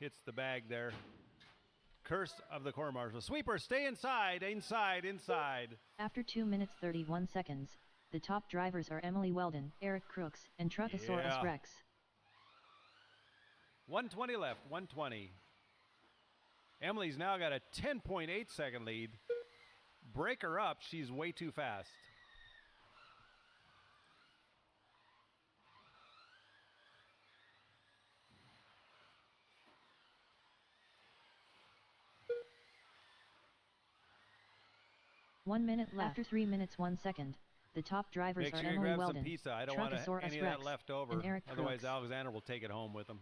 hits the bag there. Curse of the court marshal. Sweeper, stay inside, inside, inside. After 2 minutes 31 seconds, the top drivers are Emily Weldon, Eric Crooks, and Truckosaurus Rex. 120 left, 120. Emily's now got a 10.8 second lead. Break her up, she's way too fast. One minute left. After 3 minutes 1 second, the top drivers Make are sure you Emily grab Weldon, some pizza. I don't want any of that left over. and Eric Otherwise, Crooks. Alexander will take it home with him.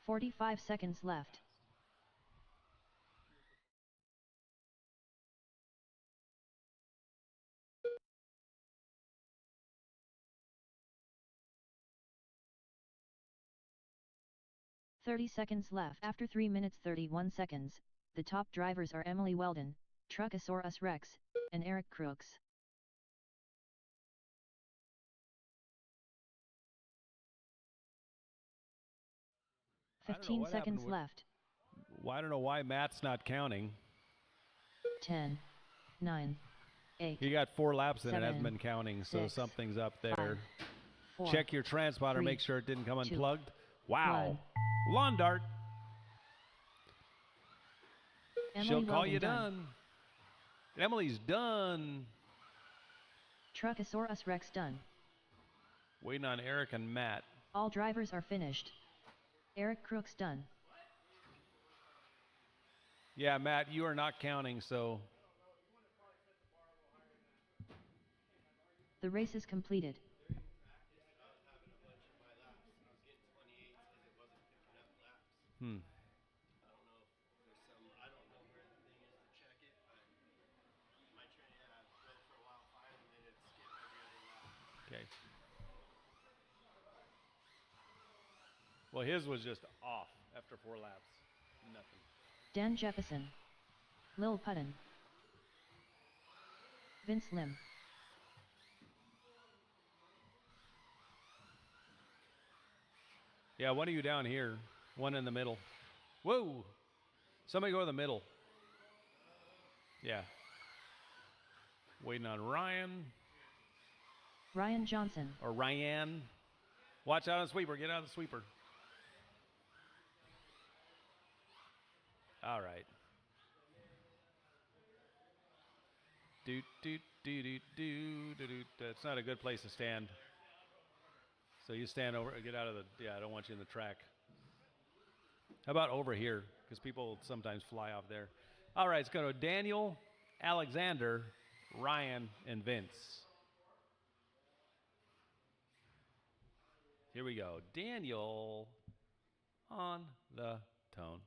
45 seconds left. "30 seconds left. After 3 minutes 31 seconds, the top drivers are Emily Weldon, Truckosaurus Rex, and Eric Crooks. 15 seconds left. Well, I don't know why Matt's not counting. 10, 9, 8. He got 4 laps and it 7, hasn't been counting, so 6, something's up there. 5, 4, Check your transponder, 3, make sure it didn't come 2, unplugged. Wow. 1. Lawn dart. Emily She'll call Weldon you done. done. Emily's done. Truckosaurus Rex done. Waiting on Eric and Matt. All drivers are finished. Eric Crooks done. Yeah, Matt, you are not counting, so. The race is completed. Okay. Well, his was just off after 4 laps. Nothing. Dan Jefferson, Lil Putton, Vince Lim. Yeah, one of you down here, one in the middle. Whoa! Somebody go to the middle. Yeah. Waiting on Ryan. Ryan Johnson. Or Ryan. Watch out on the sweeper. Get out of the sweeper. All right. Do do do do do do do. That's not a good place to stand. So you stand over. Get out of the. Yeah, I don't want you in the track. How about over here? Because people sometimes fly off there. All right, let's go to Daniel, Alexander, Ryan, and Vince. Here we go. Daniel on the tone.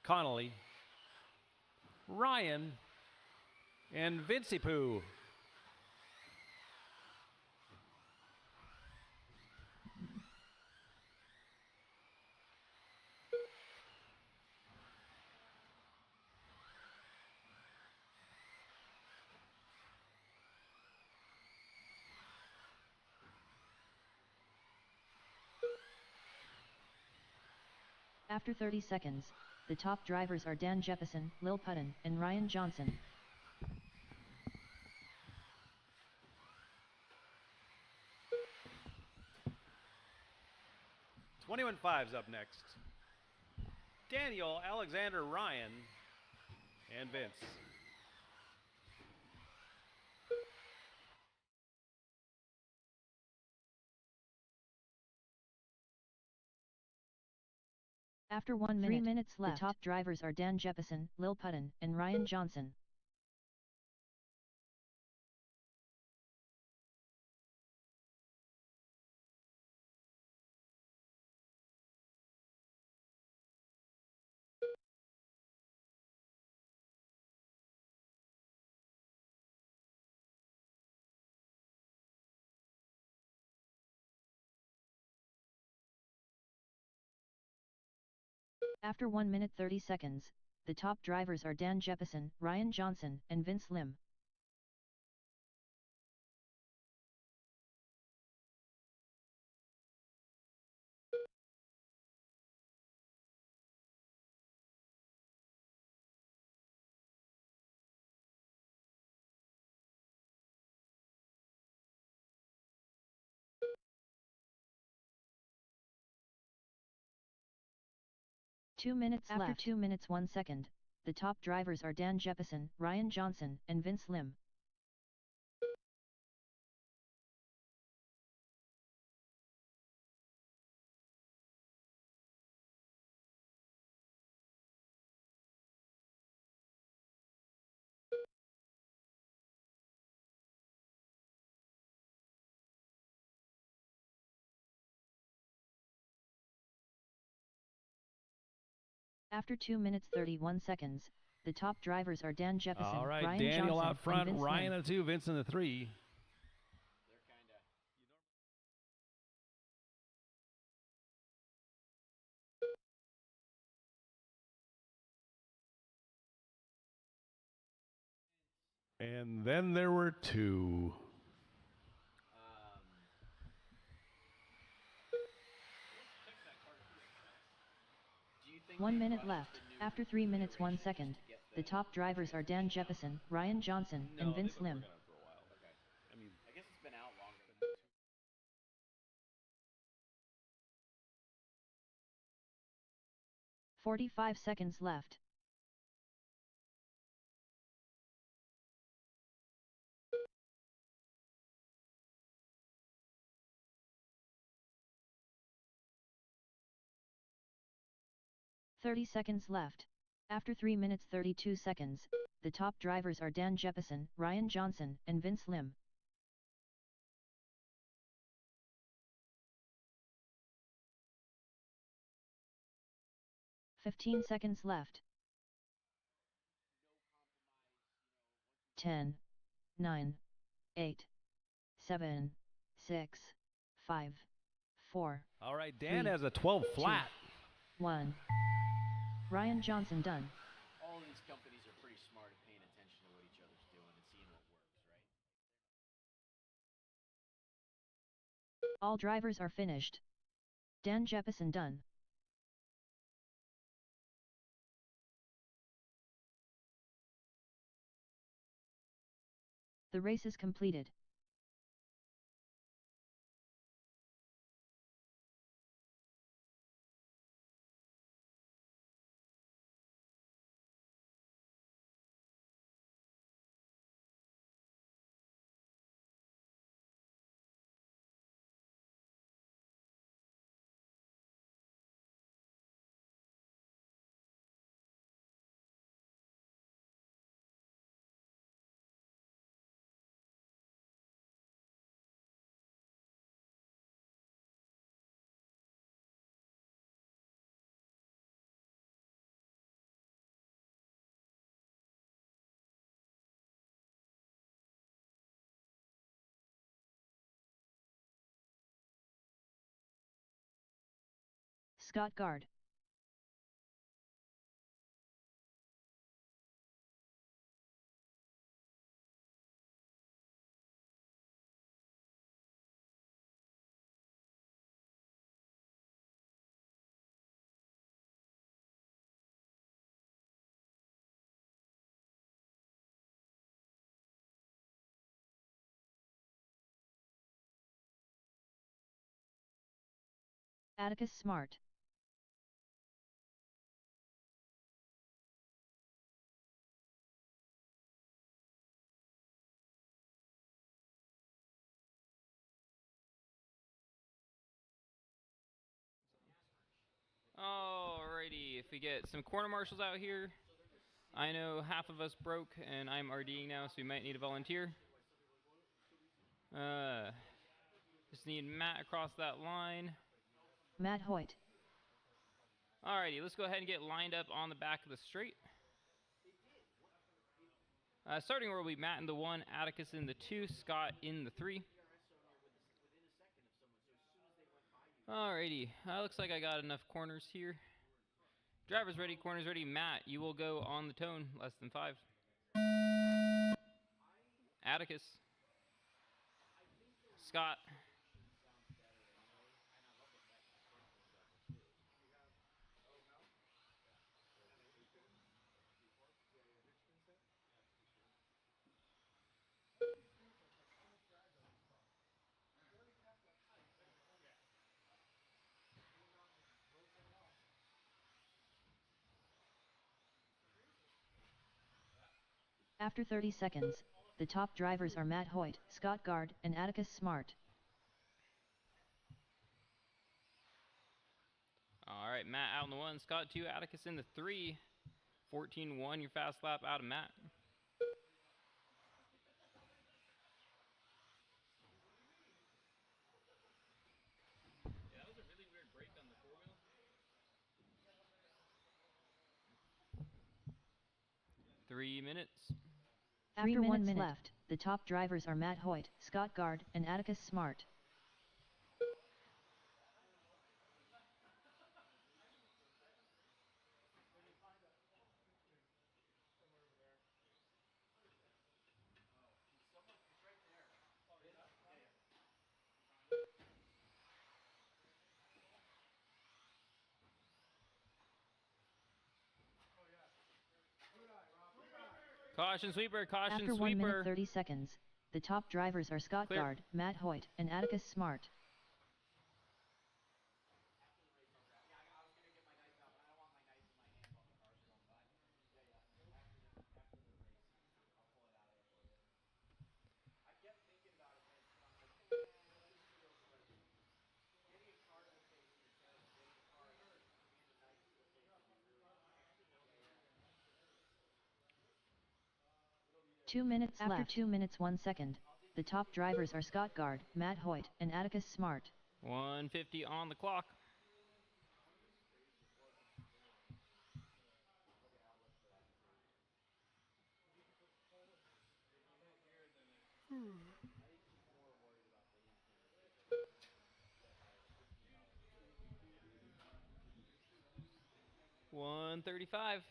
Connolly, Ryan, and Vincey Poo. After 30 seconds, the top drivers are Dan Jefferson, Lil Putton, and Ryan Johnson. "21-5's up next. Daniel, Alexander, Ryan, and Vince. After 1 minute, 3 minutes left, the top drivers are Dan Jefferson, Lil Putton, and Ryan Johnson. After 1 minute 30 seconds, the top drivers are Dan Jefferson, Ryan Johnson, and Vince Lim. 2 minutes left. After 2 minutes 1 second, the top drivers are Dan Jeppesen, Ryan Johnson, and Vince Lim. After 2 minutes 31 seconds, the top drivers are Dan Jeppesen, All right, Ryan Daniel Johnson, out front, and Vince Ryan Lim. in the 2, Vince in the 3. And then there were 2. 1 minute left. After 3 minutes 1 second, the top drivers are Dan Jeppesen, Ryan Johnson, and Vince Lim. I guess it's been out longer than 45 seconds left. $30 left. After 3 minutes 32 seconds, the top drivers are Dan Jeppesen, Ryan Johnson, and Vince Lim. $15 left. 10, 9, 8, 7, 6, 5, 4. All right, Dan 3, has a 12 flat. 2, 1. Ryan Johnson done. all of these companies are pretty smart at paying attention to what each other's doing and seeing what works, right? All drivers are finished. Dan Jeppesen done. The race is completed. Scott Guard. Atticus Smart. Alrighty, if we get some corner marshals out here, I know half of us broke and I'm RDing now, so we might need a volunteer. Just need Matt across that line. Matt Hoyt. Alrighty, let's go ahead and get lined up on the back of the straight. Starting where we Matt in the 1, Atticus in the 2, Scott in the 3. Alrighty, looks like I got enough corners here. Drivers ready, corners ready. Matt, you will go on the tone, less than 5. Atticus. Scott. After 30 seconds, the top drivers are Matt Hoyt, Scott Gard, and Atticus Smart. Alright, Matt out in the 1, Scott 2, Atticus in the 3. 14-1, your fast lap out of Matt. Yeah, that was a really weird break on the 4-wheel. 3 minutes. After 1 minute left, the top drivers are Matt Hoyt, Scott Gard, and Atticus Smart. Caution sweeper, caution After sweeper. 1 minute 30 seconds, the top drivers are Scott Clear. Gard, Matt Hoyt, and Atticus Smart. After 2 minutes 1 second, the top drivers are Scott Gard, Matt Hoyt, and Atticus Smart. 150 on the clock. $135.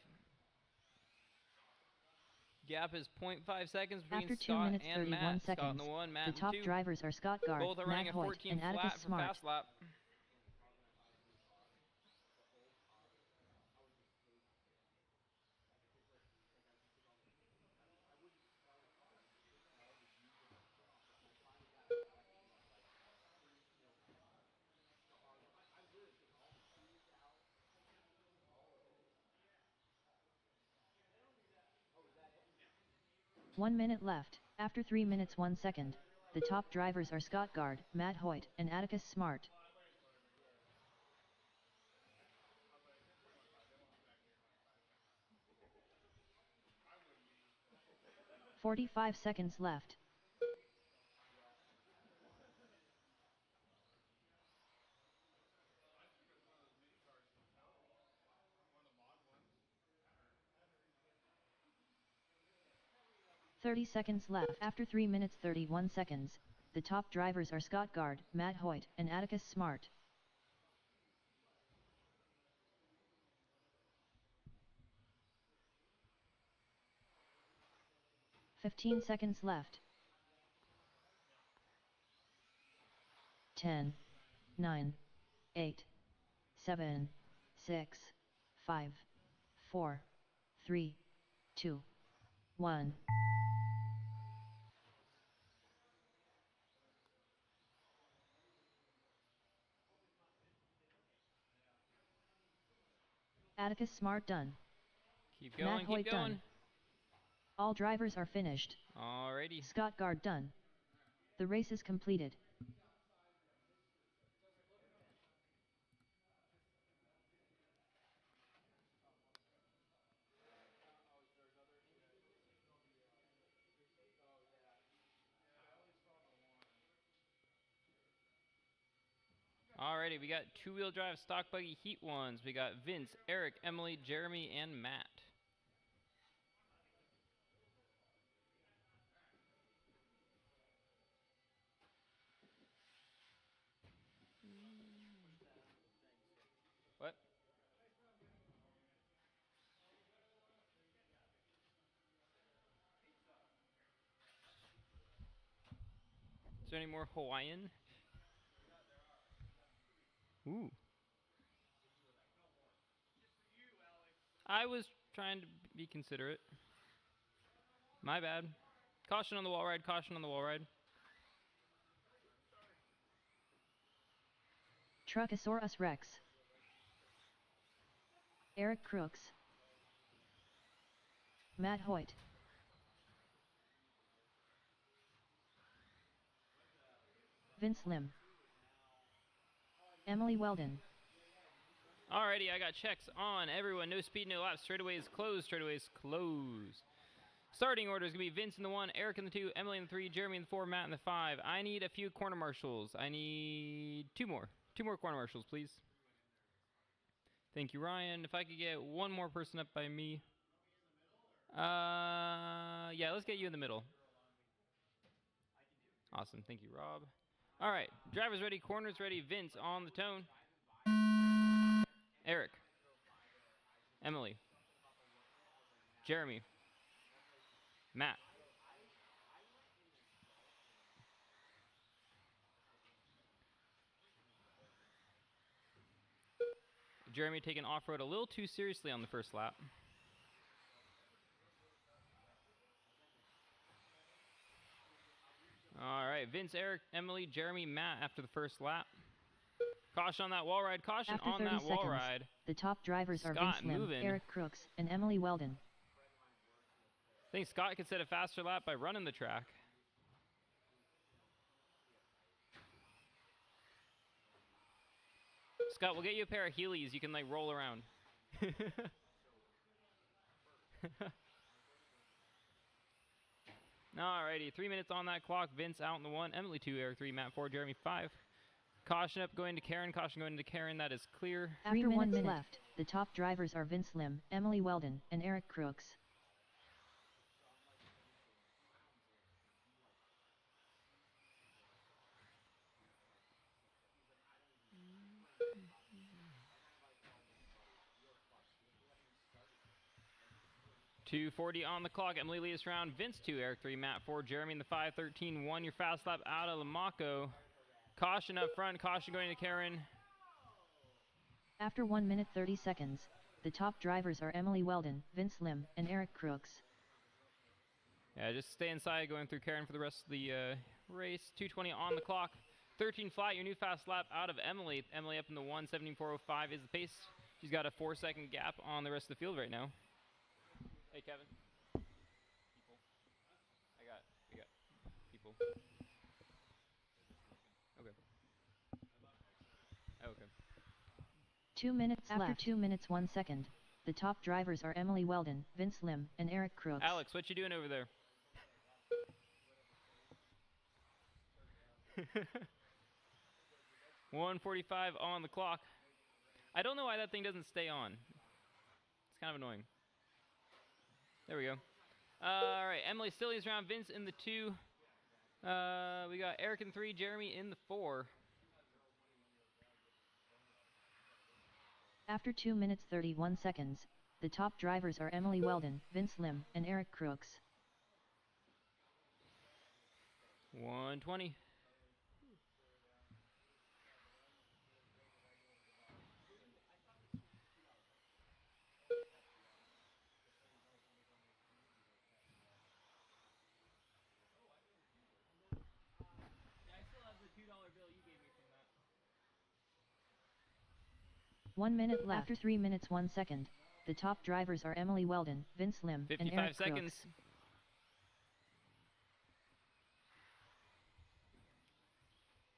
Gap is 0.5 seconds between After 2 Scott minutes and 31 Matt. seconds, Scott in the 1, Matt the in the top 2. drivers are Scott Gard, Both are running Matt a Hoyt, 14 and Atticus flat for Smart. fast lap. One minute left. After 3 minutes 1 second, the top drivers are Scott Gard, Matt Hoyt, and Atticus Smart. "45 seconds left. "30 seconds left. After 3 minutes 31 seconds, the top drivers are Scott Gard, Matt Hoyt, and Atticus Smart. 15 seconds left. 10, 9, 8, 7, 6, 5, 4, 3, 2, 1. Atticus Smart done. Keep going, Matt Hoyt keep going. done. All drivers are finished. Alrighty. Scott Gard done. The race is completed. Alrighty, we got 2-wheel drive stock buggy heat ones. We got Vince, Eric, Emily, Jeremy, and Matt. What? Is there any more Hawaiian? Ooh. I was trying to be considerate. My bad. Caution on the wall ride, caution on the wall ride. Truckosaurus Rex. Eric Crooks. Matt Hoyt. Vince Lim. Emily Weldon. Alrighty, I got checks on everyone. No speed, no laps. Straightaways closed. Straightaways closed. Starting order is going to be Vince in the 1, Eric in the 2, Emily in the 3, Jeremy in the 4, Matt in the 5. I need a few corner marshals. I need 2 more. 2 more corner marshals, please. Thank you, Ryan. If I could get 1 more person up by me. Yeah, let's get you in the middle. Awesome. Thank you, Rob. All right. Drivers ready. Corners ready. Vince on the tone. Eric. Emily. Jeremy. Matt. Jeremy taking off-road a little too seriously on the first lap. All right, Vince, Eric, Emily, Jeremy, Matt after the first lap. Caution on that wall ride. Caution After on 30 that wall seconds, ride. the top drivers are Scott Vince Lim, moving. Eric Crooks, and Emily Weldon. I think Scott could set a faster lap by running the track. Scott, we'll get you a pair of Heelys you can like roll around. Alrighty, 3 minutes on that clock. Vince out in the 1, Emily 2, Eric 3, Matt 4, Jeremy 5. Caution up going to Karen, caution going to Karen, that is clear. After 1 minute left, the top drivers are Vince Lim, Emily Weldon, and Eric Crooks. .240 on the clock. Emily leads round. Vince 2, Eric 3, Matt 4, Jeremy in the 5, 13, 1. Your fast lap out of Lamaco. Caution up front. Caution going to Karen. After 1 minute 30 seconds, the top drivers are Emily Weldon, Vince Lim, and Eric Crooks. Yeah, just stay inside going through Karen for the rest of the race. 2:20 on the clock. 13 flat. Your new fast lap out of Emily. Emily up in the 1, 17.405 is the pace. She's got a 4-second gap on the rest of the field right now. Hey, Kevin. People. I got people. Okay. Okay. 2 minutes left. After 2 minutes 1 second, the top drivers are Emily Weldon, Vince Lim, and Eric Crooks. Alex, what you doing over there? .145 on the clock. I don't know why that thing doesn't stay on. It's kind of annoying. There we go. All right, Emily still leads around. Vince in the 2. We got Eric in 3, Jeremy in the 4. After 2 minutes 31 seconds, the top drivers are Emily Weldon, Vince Lim, and Eric Crooks. 120. I still have the $2 bill you gave me from that. 1 minute left. After 3 minutes 1 second, the top drivers are Emily Weldon, Vince Lim, and 55 Eric seconds. Crooks.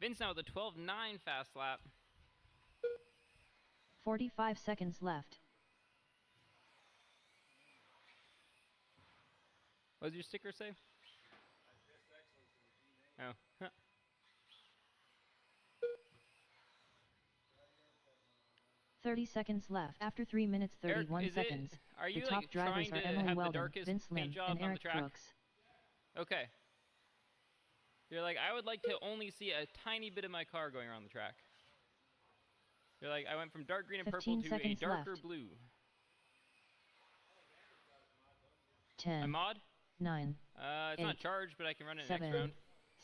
Vince now with a 12.9 fast lap. 45 seconds left. What does your sticker say? Oh. 30 seconds left. After 3 minutes 31 Eric, seconds, are you the top like drivers trying are to Emily have the Weldon, darkest Vince paint Lim, job and on Eric the track? Crooks. Okay. You're like, I would like to only see a tiny bit of my car going around the track. You're like, I went from dark green and purple 15 to a seconds darker left. blue. 10, A mod? 9, It's not 8, charged, but I can run it 7, next round.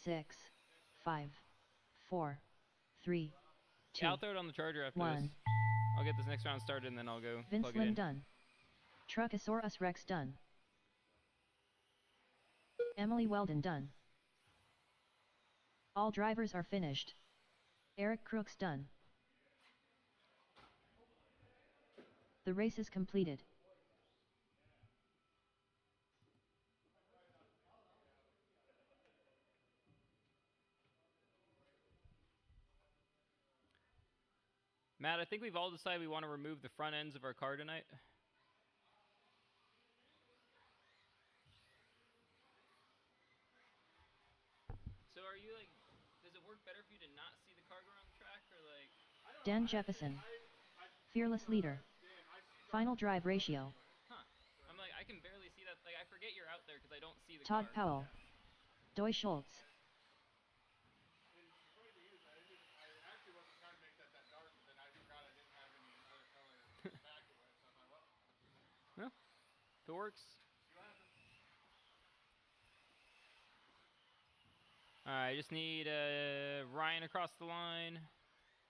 6, 5, 4, 3, 2, Yeah, I'll throw it on the charger after 1. this. I'll get this next round started and then I'll go Vince plug it Lim in. done. Truckosaurus Rex done. Emily Weldon done. All drivers are finished. Eric Crooks done. The race is completed. Matt, I think we've all decided we want to remove the front ends of our car tonight. So are you like, does it work better for you to not see the car go around the track, or like? Dan Jefferson. Fearless leader. Final drive ratio. Huh. I'm like, I can barely see that. Like, I forget you're out there because I don't see the Todd car. Powell. Doy Schultz. Well, if it works. Alright, I just need Ryan across the line.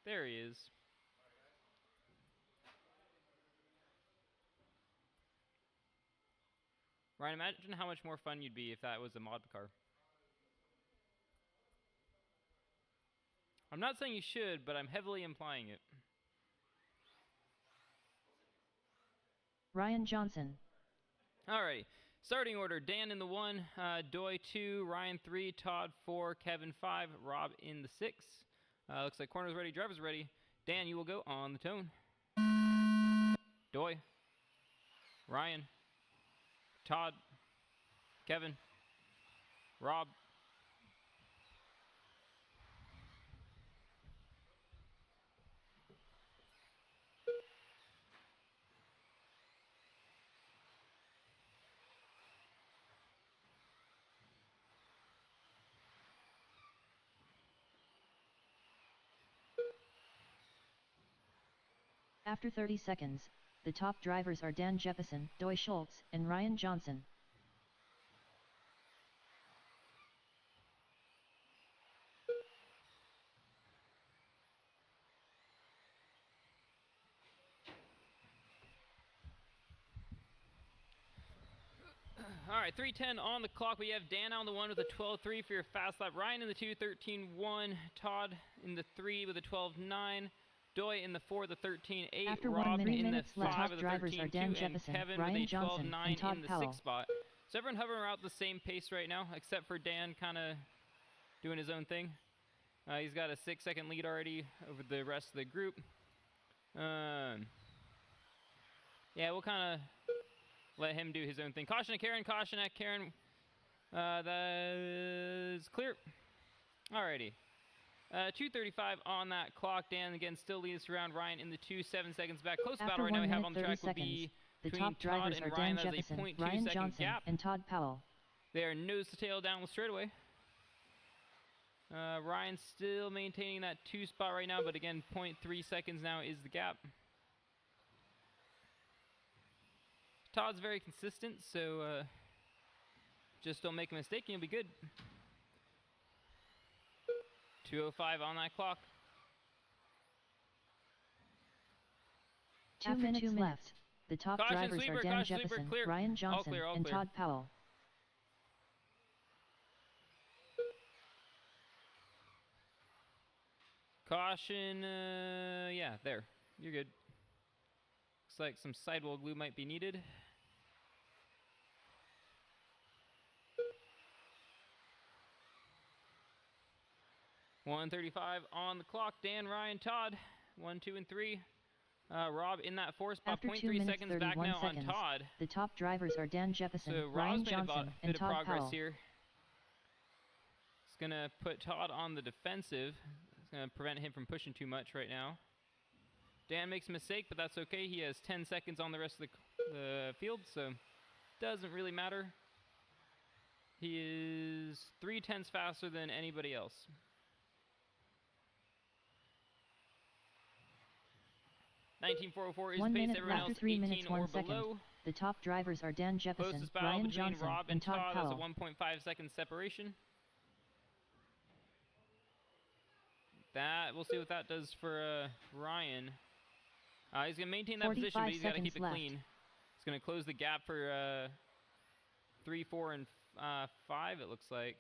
There he is. Ryan, imagine how much more fun you'd be if that was a mod car. I'm not saying you should, but I'm heavily implying it. Ryan Johnson. Alrighty. Starting order, Dan in the 1, Doy 2, Ryan 3, Todd 4, Kevin 5, Rob in the 6. Looks like corner's ready, driver's ready. Dan, you will go on the tone. Doy, Ryan, Todd, Kevin, Rob. After 30 seconds, the top drivers are Dan Jefferson, Doy Schultz, and Ryan Johnson. Alright, 3:10 on the clock. We have Dan on the 1 with a 12.3 for your fast lap. Ryan in the 2, 13.1. Todd in the 3 with a 12.9. Doy in the 4 with a 13.8. After Rob 1 minute in the minutes left, 5 top with a drivers are 13.2. Dan And Jefferson, Kevin Ryan with a Johnson, 12.9 and Todd in the Powell. 6th spot. So everyone hovering around the same pace right now, except for Dan kind of doing his own thing. He's got a 6-second lead already over the rest of the group. Yeah, we'll kind of let him do his own thing. Caution at Karen, caution at Karen. That is clear. Alrighty. 2:35 on that clock. Dan again still leads around. Ryan in the 2, 7 seconds back. Close battle right now we have on the track will be the between top drivers Todd and are Ryan. Dan That is a Jefferson, 0.2 Ryan second Johnson, gap. and Todd Powell. They are nose to tail down the straightaway. Ryan still maintaining that 2 spot right now, but again, 0.3 seconds now is the gap. Todd's very consistent, so just don't make a mistake and you'll be good. 2:05 on that clock. 2 minutes left. The top Caution, drivers sweeper, are Dan caution, sweeper, Jefferson, clear. Ryan All Johnson, clear, all and clear. Todd Powell. Caution, yeah, there. You're good. Looks like some sidewall glue might be needed. $1:35 on the clock. Dan, Ryan, Todd. 1, 2, and 3. Rob in that 4 spot. After 2 0.3 minutes seconds back 31 now seconds, on Todd. the top drivers are Dan Jefferson, So Ryan Rob's made a Johnson, bit and of Todd progress Powell. here. It's going to put Todd on the defensive. It's going to prevent him from pushing too much right now. Dan makes a mistake, but that's okay. He has 10 seconds on the rest of the field, so doesn't really matter. He is 0.3 faster than anybody else. $19.404 is 1 pace. minute Everyone after else 3 18 minutes or 1 second. below. The top drivers are Dan Jefferson, Closest battle Ryan between Johnson, Rob and Todd Todd has a Powell. 1.5 second separation. That we'll see what that does for Ryan. He's gonna maintain that position, but he's got to keep it left. clean. He's gonna close the gap for 3, 4, and 5. It looks like.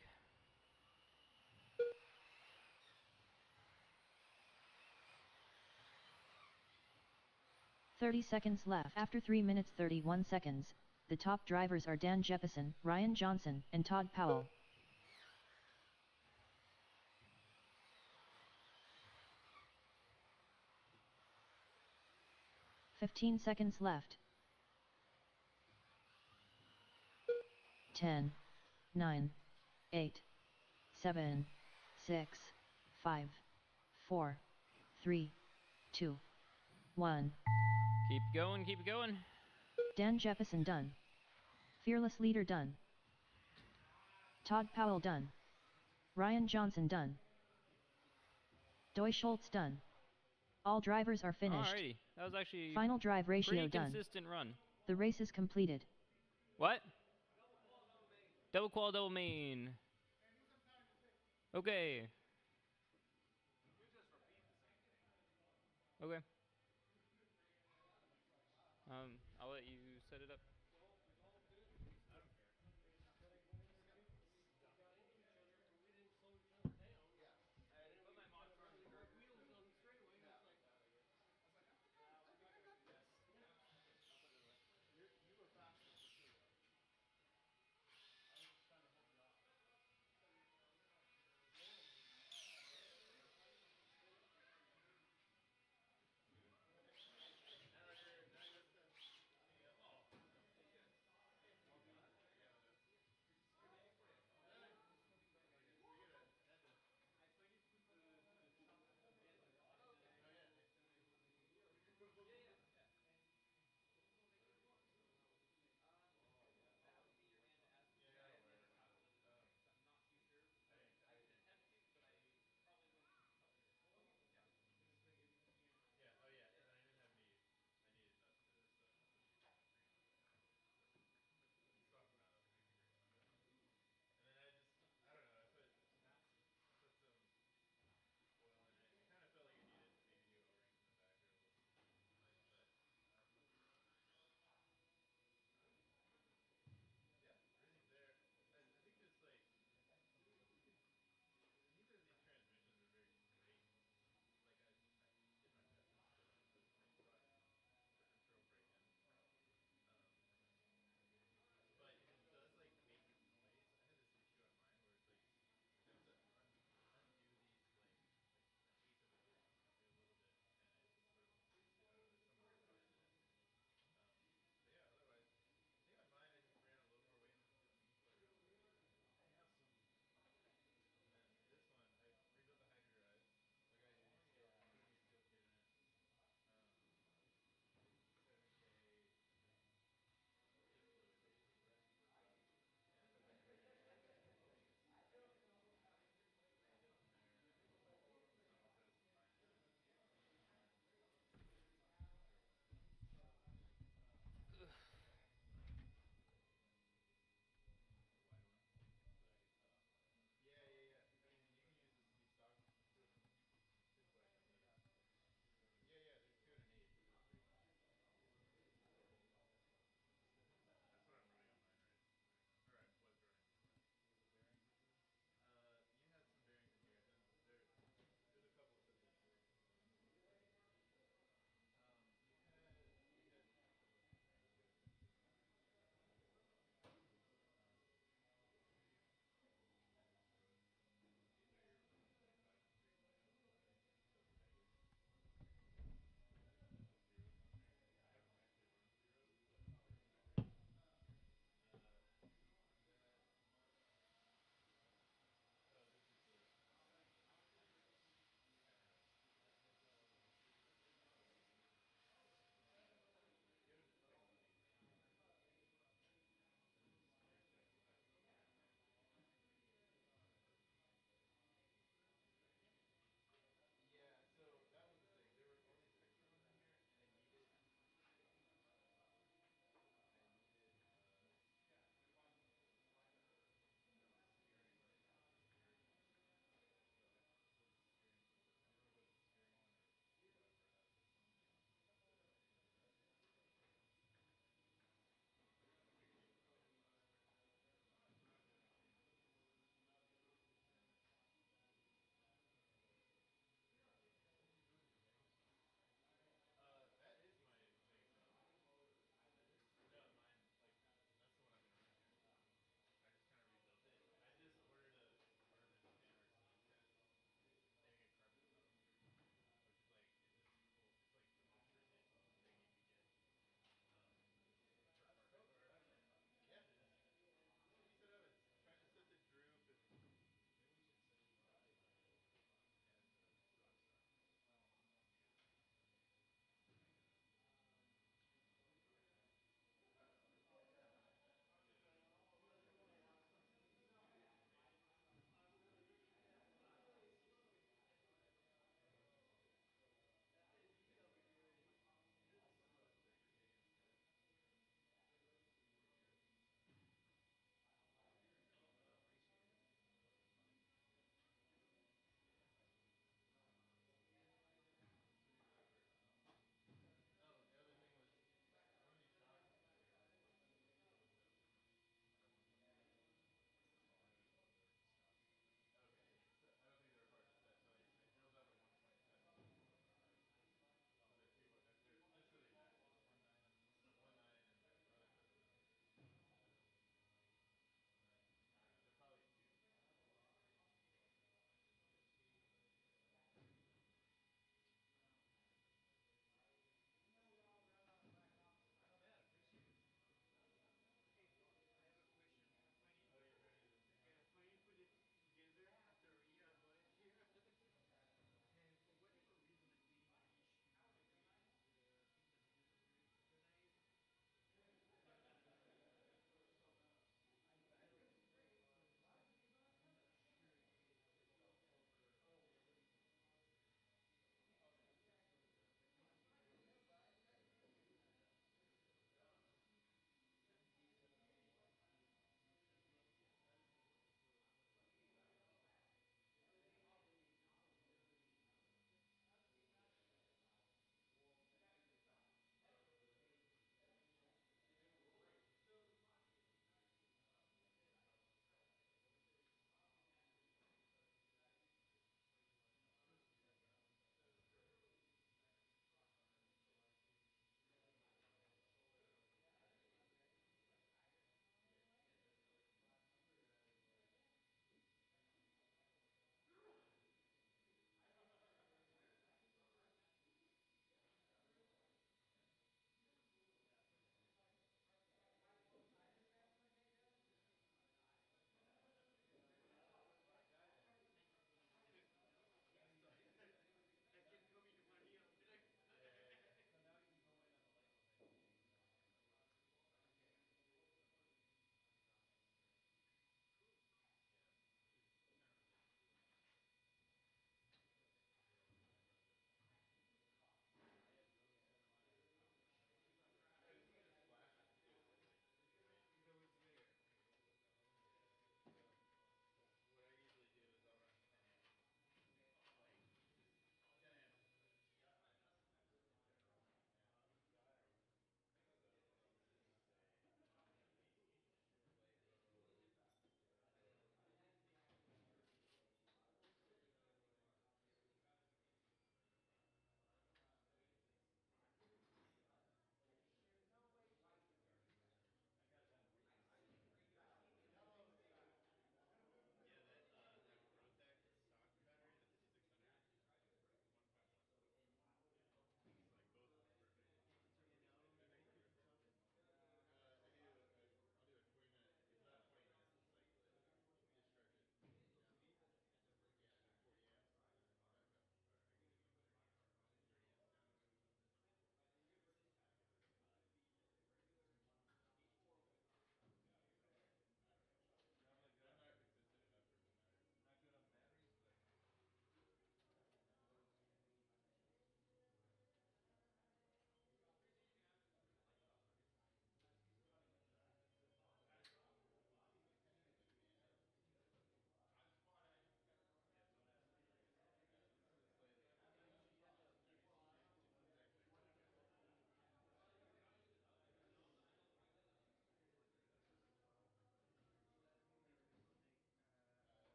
"30 seconds left. After 3 minutes 31 seconds, the top drivers are Dan Jefferson, Ryan Johnson, and Todd Powell. 15 seconds left. 10, 9, 8, 7, 6, 5, 4, 3, 2, 1. Keep going, keep going. Dan Jefferson done. Fearless Leader done. Todd Powell done. Ryan Johnson done. Doy Schultz done. All drivers are finished. Alrighty, that was actually Final drive ratio pretty done. consistent run. The race is completed. What? Double qual, double main. Okay. Okay. I'll let you set it up.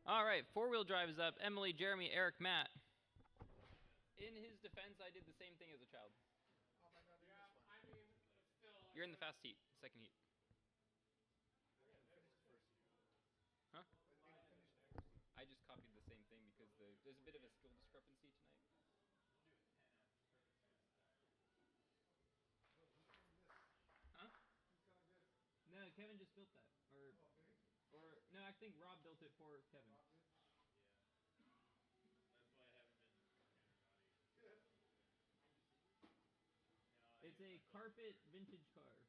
All right, four-wheel drive is up. Emily, Jeremy, Eric, Matt. In his defense, I did the same thing as a child. You're in the fast heat, second heat. Huh? I just copied the same thing because there's a bit of a skill discrepancy tonight. Huh? No, Kevin just built that. Or no, I think Rob built it for Kevin. It's a carpet vintage car.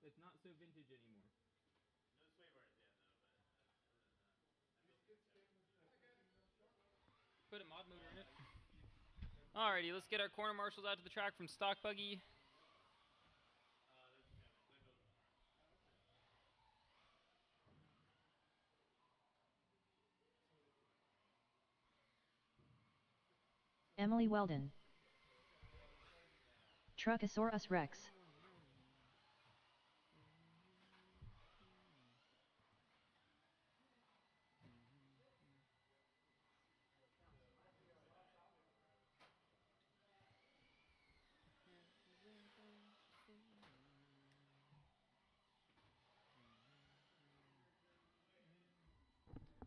It's not so vintage anymore. Put a mod motor in it. Alrighty, let's get our corner marshals out to the track from Stock Buggy. Emily Weldon. Truckosaurus Rex.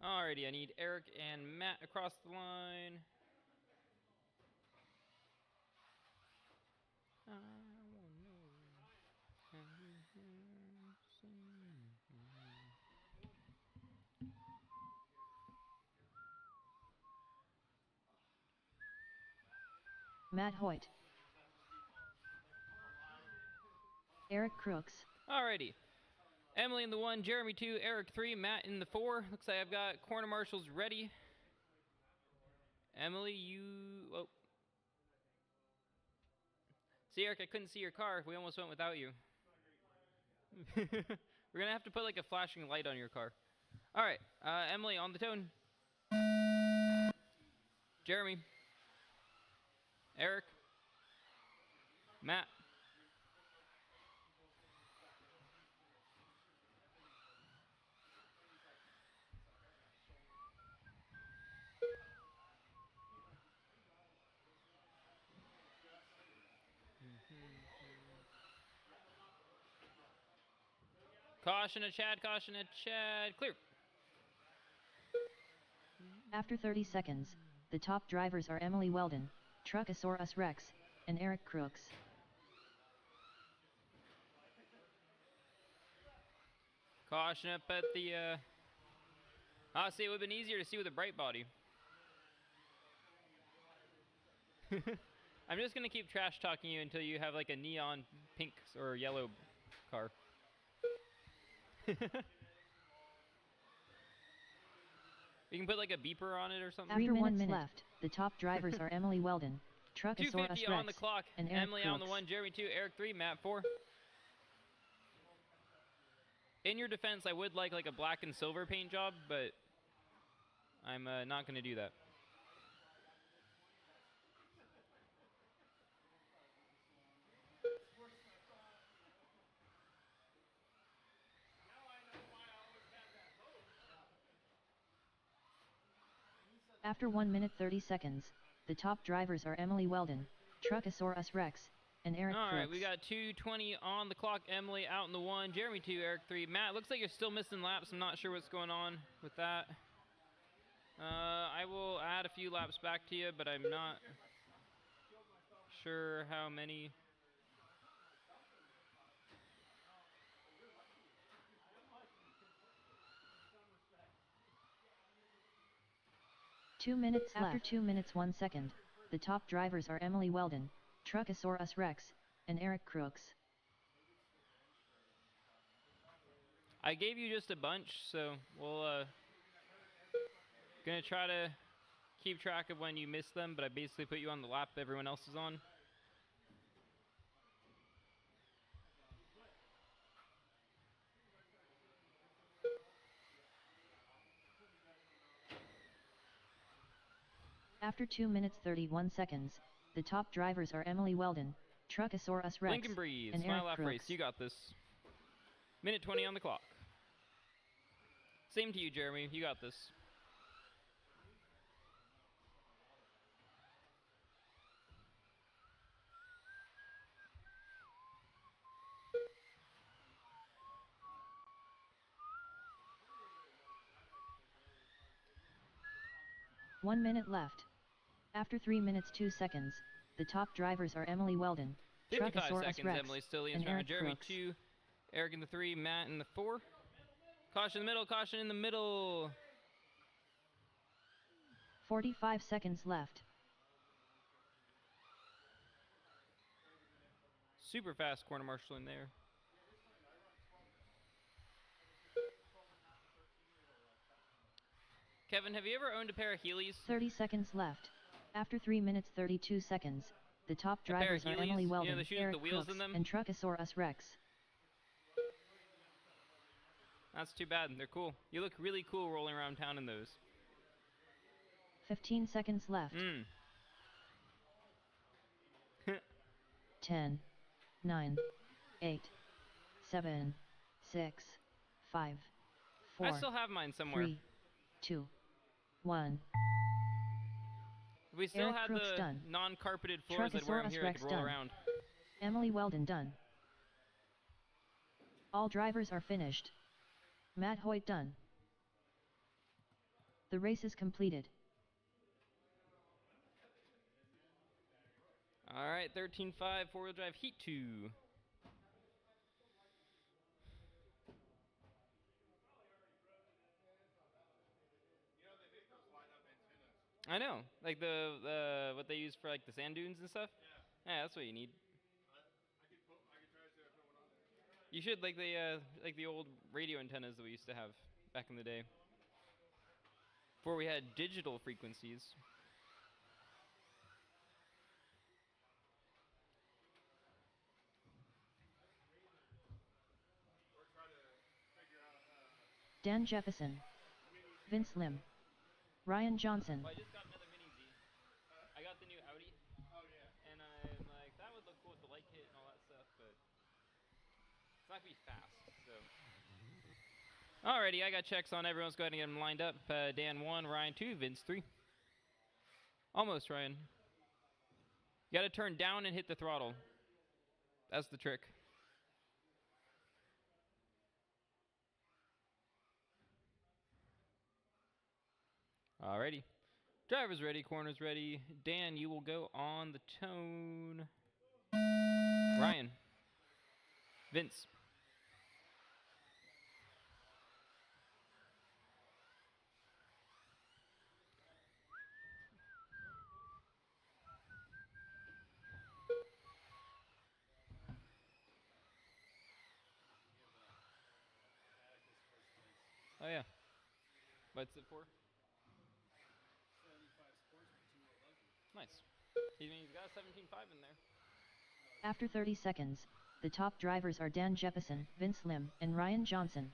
Alrighty, I need Eric and Matt across the line. Matt Hoyt. Eric Crooks. Alrighty. Emily in the 1, Jeremy 2, Eric 3, Matt in the 4. Looks like I've got corner marshals ready. Emily, you... Oh. See, Eric, I couldn't see your car. We almost went without you. We're going to have to put like a flashing light on your car. Alright, Emily on the tone. Jeremy. Eric. Matt. Caution a Chad, caution a Chad. Clear. After 30 seconds, the top drivers are Emily Weldon, Truckosaurus Rex, and Eric Crooks. Caution up at the, see, it would have been easier to see with a bright body. I'm just going to keep trash talking you until you have like a neon pink or yellow car. You can put like a beeper on it or something. After 1 minute left, the top drivers are Emily Weldon, Truckosaurus 250 Rex, on the clock. and Eric Emily Crooks. on the 1, Jeremy 2, Eric 3, Matt 4. In your defense, I would like a black and silver paint job, but I'm not going to do that. After 1 minute 30 seconds, the top drivers are Emily Weldon, Truckosaurus Rex, and Eric Crooks. Alright, we got 2:20 on the clock. Emily out in the 1, Jeremy 2, Eric 3. Matt, looks like you're still missing laps. I'm not sure what's going on with that. I will add a few laps back to you, but I'm not sure how many. After 2 minutes 1 second, the top drivers are Emily Weldon, Truckosaurus Rex, and Eric Crooks. I gave you just a bunch, so we'll gonna try to keep track of when you miss them, but I basically put you on the lap everyone else is on. After 2 minutes 31 seconds, the top drivers are Emily Weldon, Truckosaurus Rex, Blink and breathe. and Smile Eric lap Crooks. race. You got this. Minute 20 on the clock. Same to you, Jeremy. You got this. 1 minute left. After 3 minutes 2 seconds, the top drivers are Emily Weldon, 55 Truckosaurus seconds. Rex, Emily still leads and Eric Jeremy Crooks. 2, Eric in the 3, Matt in the 4. Caution in the middle, caution in the middle. 45 seconds left. Super fast corner marshaling there. Kevin, have you ever owned a pair of Heelys? 30 seconds left. After 3 minutes 32 seconds, the top A pair of drivers are Heelys? Emily You know, Weldon, the shoes with Eric the wheels Crooks, in them? and Truckosaurus Rex. That's too bad. They're cool. You look really cool rolling around town in those. 15 seconds left. 10, 9, 8, 7, 6, 5, 4, I still have mine somewhere. 3, 2, 1. If we still Eric had Crooks the done. non-carpeted floors, I'd wear them Truckosaurus here. I Rex could roll done. around. Emily Weldon done. All drivers are finished. Matt Hoyt done. The race is completed. All right, 13.5 four-wheel drive Heat 2. I know, like the what they use for like the sand dunes and stuff. Yeah, that's what you need. You should like the old radio antennas that we used to have back in the day, before we had digital frequencies. Dan Jefferson, Vince Lim, Ryan Johnson. Well, I just got another Mini Z. I got the new Audi. Oh yeah. And I'm like, that would look cool with the light kit and all that stuff, but it's not gonna be fast. So. Alrighty, I got checks on everyone. Let's go ahead and get them lined up. Dan 1, Ryan 2, Vince 3. Almost, Ryan. You gotta turn down and hit the throttle. That's the trick. Alrighty. Driver's ready, corner's ready. Dan, you will go on the tone. Ryan. Vince. Oh yeah. What's it for? Nice. He's got a 17.5 in there. After 30 seconds, the top drivers are Dan Jefferson, Vince Lim, and Ryan Johnson.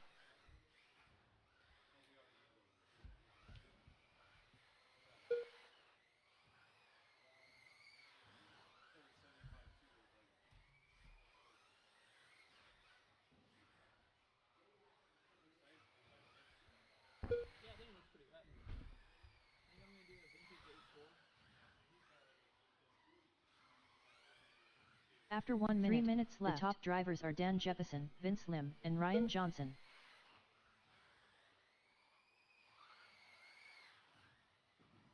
Yeah, Dan looks pretty bad. I think I'm gonna do a vintage 84. After 1 minute, 3 minutes left, the top drivers are Dan Jefferson, Vince Lim, and Ryan Johnson.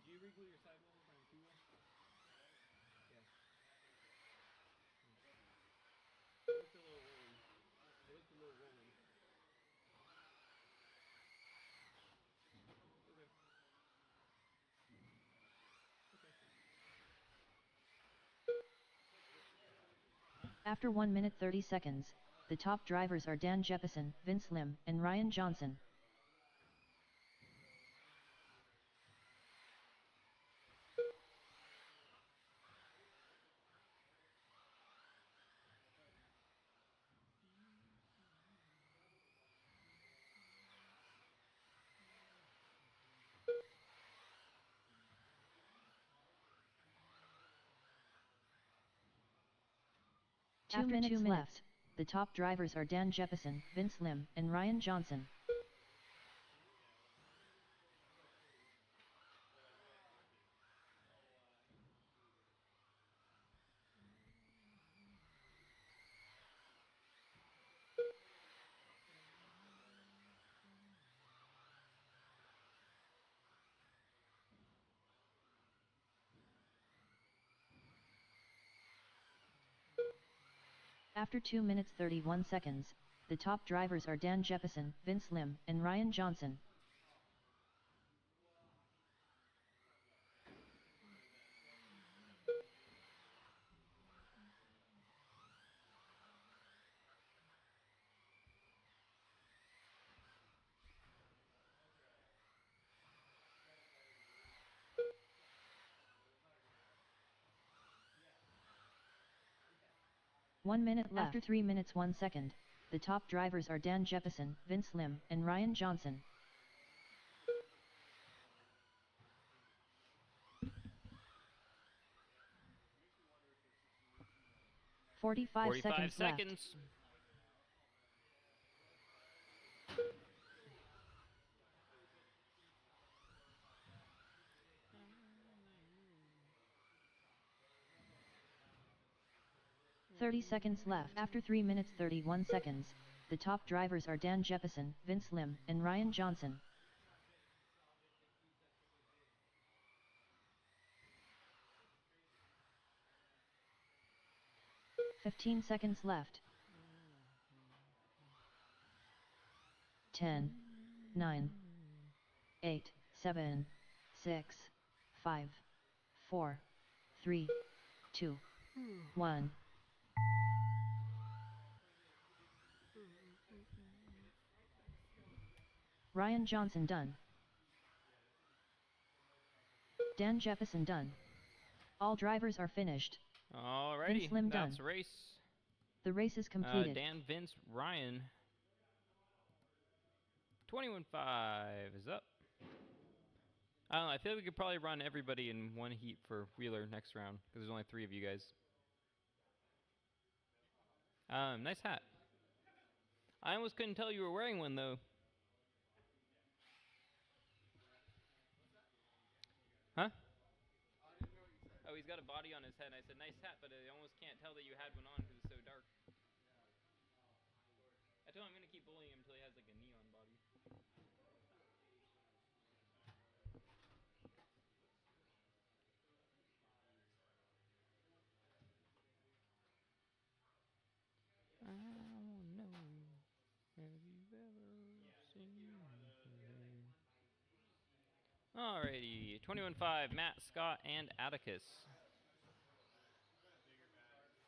Do you wriggle your sidewalls on your two-wheel? Yeah. It looked a little rolling. It looked a little rolling. Okay. After 1 minute 30 seconds, the top drivers are Dan Jefferson, Vince Lim, and Ryan Johnson. After 2 minutes left, the top drivers are Dan Jefferson, Vince Lim, and Ryan Johnson. After 2 minutes 31 seconds, the top drivers are Dan Jeppesen, Vince Lim, and Ryan Johnson. One minute left. After 3 minutes 1 second, the top drivers are Dan Jeppesen, Vince Lim, and Ryan Johnson. Forty-five seconds left. 30 seconds left. After 3 minutes 31 seconds, the top drivers are Dan Jeppesen, Vince Lim, and Ryan Johnson. "15 seconds left. 10, 9, 8, 7, 6, 5, 4, 3, 2, 1. Ryan Johnson done. Dan Jeppesen done. All drivers are finished. Alrighty, Vince Lim that's done. the race. The race is completed. Dan, Vince, Ryan. 21.5 is up. I don't know, I feel like we could probably run everybody in one heat for Wheeler next round, because there's only 3 of you guys. Nice hat. I almost couldn't tell you were wearing one, though. Huh? Oh, he's got a body on his head. I said, nice hat, but I almost can't tell that you had one on because it's so dark. I told him I'm going to keep bullying him until he has like a neon body. I don't know. Have you ever seen anything? Alrighty, 21.5, Matt, Scott, and Atticus.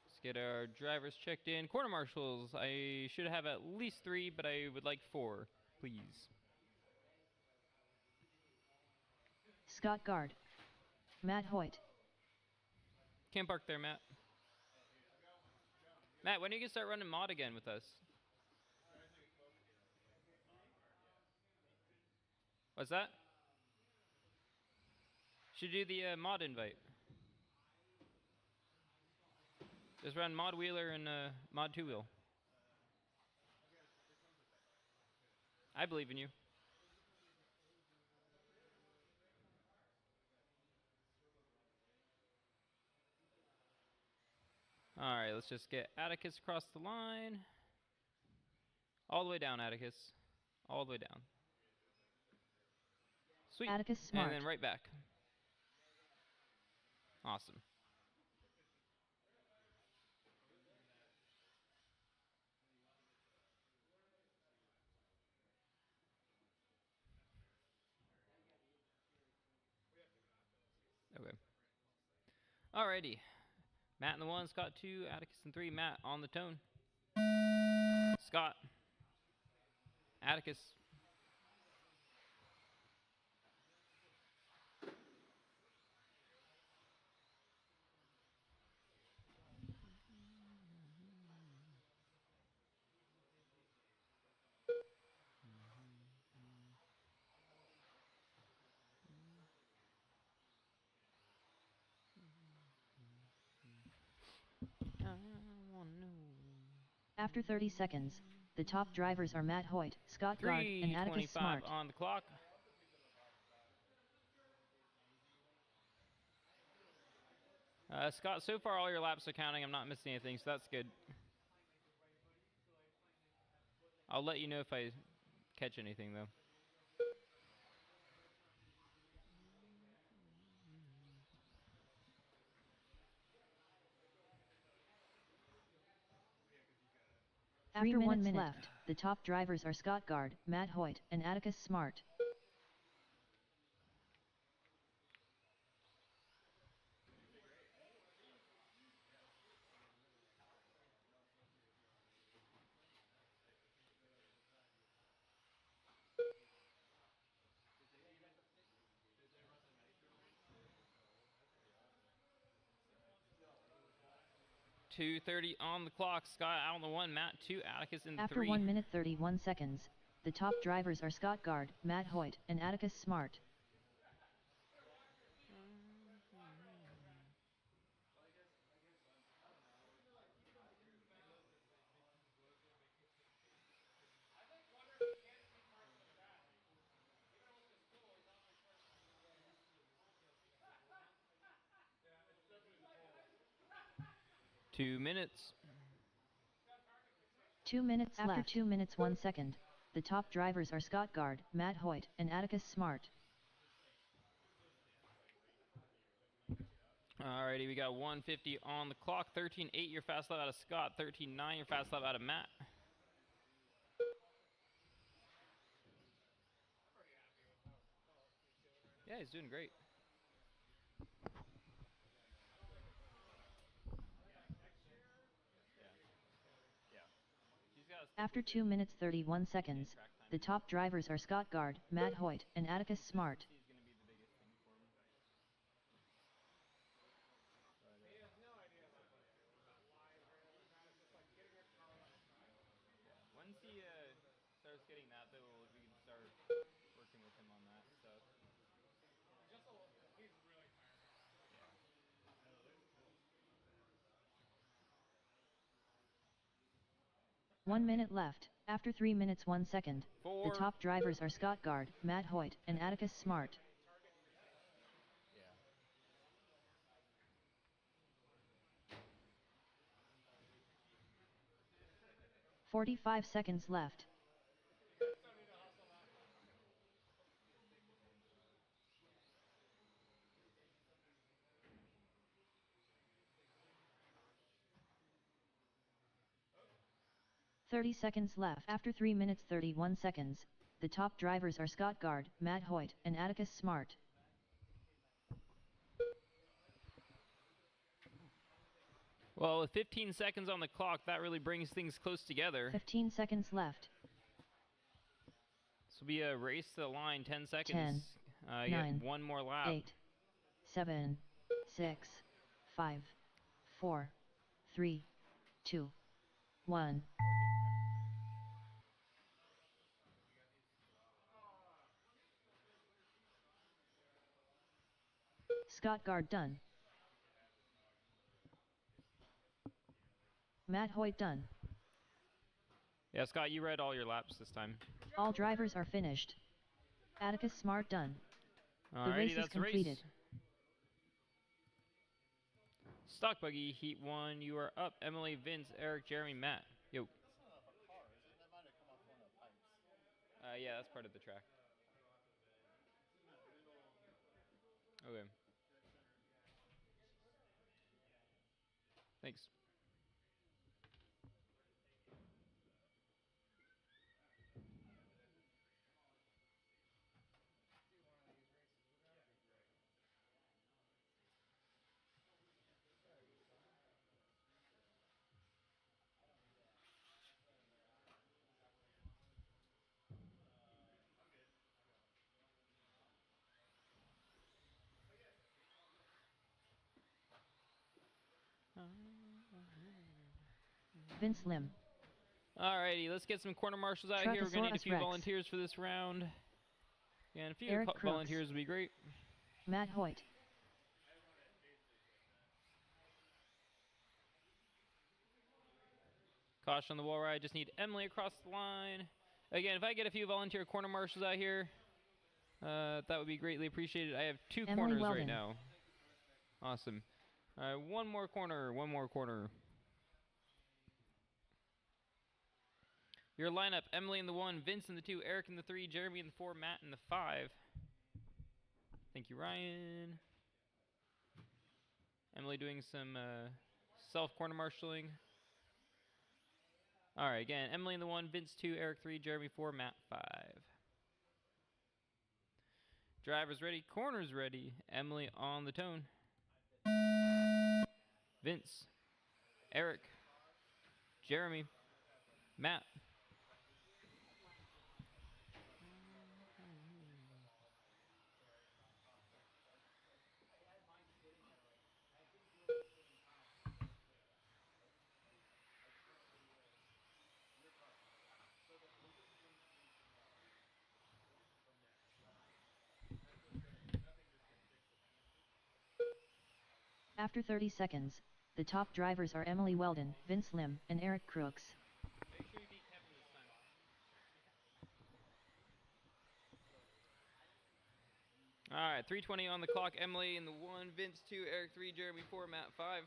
Let's get our drivers checked in. Quarter marshals, I should have at least 3, but I would like 4, please. Scott Guard. Matt Hoyt. Can't park there, Matt. Matt, when are you going to start running mod again with us? What's that? Should do the mod invite. Just run mod wheeler and mod 2-wheel. I believe in you. Alright, let's just get Atticus across the line. All the way down, Atticus. All the way down. Sweet. Atticus smart. And then right back. Awesome. Okay. Alrighty. Matt in the 1, Scott 2, Atticus in 3, Matt on the tone. Scott. Atticus. After 30 seconds, the top drivers are Matt Hoyt, Scott Guard, and Atticus Smart. on the clock. Scott, so far all your laps are counting. I'm not missing anything, so that's good. I'll let you know if I catch anything, though. After 1 minute left, the top drivers are Scott Gard, Matt Hoyt, and Atticus Smart. .230 on the clock. Scott out in the 1, Matt 2, Atticus in the 3. After 1 minute 31 seconds, the top drivers are Scott Gard, Matt Hoyt, and Atticus Smart. Two minutes. 2 minutes left. After 2 minutes 1 second, the top drivers are Scott Gard, Matt Hoyt, and Atticus Smart. Alrighty, we got 150 on the clock. 13.8 your fast lap out of Scott. 13.9 your fast lap out of Matt. Yeah, he's doing great. After 2 minutes 31 seconds, the top drivers are Scott Gard, Matt Hoyt, and Atticus Smart. Once he starts getting that, though, we can start working with him on that stuff. 1 minute left. After 3 minutes 1 second, the top drivers are Scott Gard, Matt Hoyt, and Atticus Smart. 45 seconds left. .30 seconds left. After 3 minutes 31 seconds, the top drivers are Scott Gard, Matt Hoyt, and Atticus Smart. Well, with 15 seconds on the clock, that really brings things close together. 15 seconds left. This will be a race to the line, 10 seconds. 10, you 9, get one more lap. 8, 7, 6, 5, 4, 3, 2, 1. Scott Gard done. Matt Hoyt done. Yeah, Scott, you read all your laps this time. All drivers are finished. Atticus Smart done. The race is completed. Stock Buggy, Heat 1, you are up. Emily, Vince, Eric, Jeremy, Matt. Yo. Yeah, that's part of the track. Okay. Thanks. Vince Lim. Alrighty, let's get some corner marshals out here. We're going to need a few volunteers for this round. And a few volunteers would be great. Matt Hoyt. Caution on the wall ride. Just need Emily across the line. Again, if I get a few volunteer corner marshals out here, that would be greatly appreciated. I have two corners right now. Awesome. All right, one more corner. Your lineup, Emily in the 1, Vince in the 2, Eric in the 3, Jeremy in the 4, Matt in the 5. Thank you, Ryan. Emily doing some self-corner marshaling. All right, again, Emily in the 1, Vince 2, Eric 3, Jeremy 4, Matt 5. Drivers ready, corners ready. Emily on the tone. Vince, Eric, Jeremy, Matt. After 30 seconds, the top drivers are Emily Weldon, Vince Lim, and Eric Crooks. Make sure you beat Kevin this time. All right, 3:20 on the clock. Emily in the 1, Vince 2, Eric 3, Jeremy 4, Matt 5.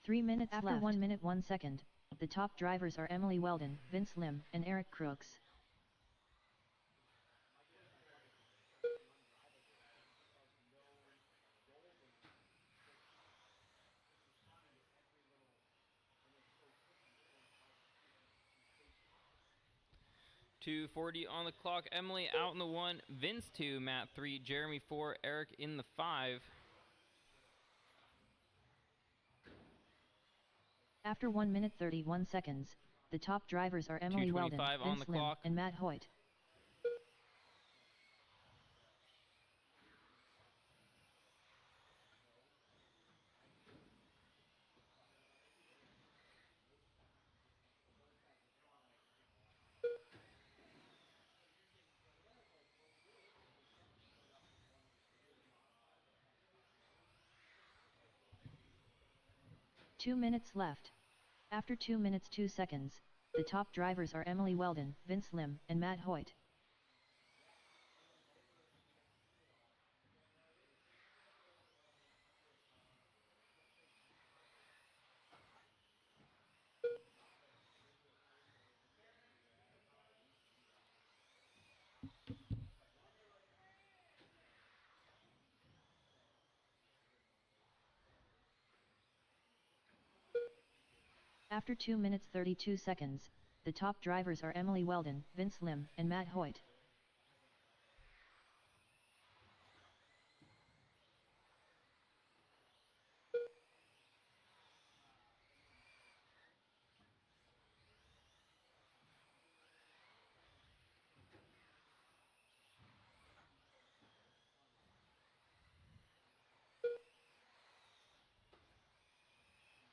Three minutes After left. 1 minute 1 second, the top drivers are Emily Weldon, Vince Lim, and Eric Crooks. .240 on the clock. Emily out in the 1, Vince 2, Matt 3, Jeremy 4, Eric in the 5. After 1 minute 31 seconds, the top drivers are Emily Weldon, Vince Lim, and Matt Hoyt. Two minutes left. After 2 minutes 2 seconds, the top drivers are Emily Weldon, Vince Lim, and Matt Hoyt. After 2 minutes 32 seconds, the top drivers are Emily Weldon, Vince Lim, and Matt Hoyt.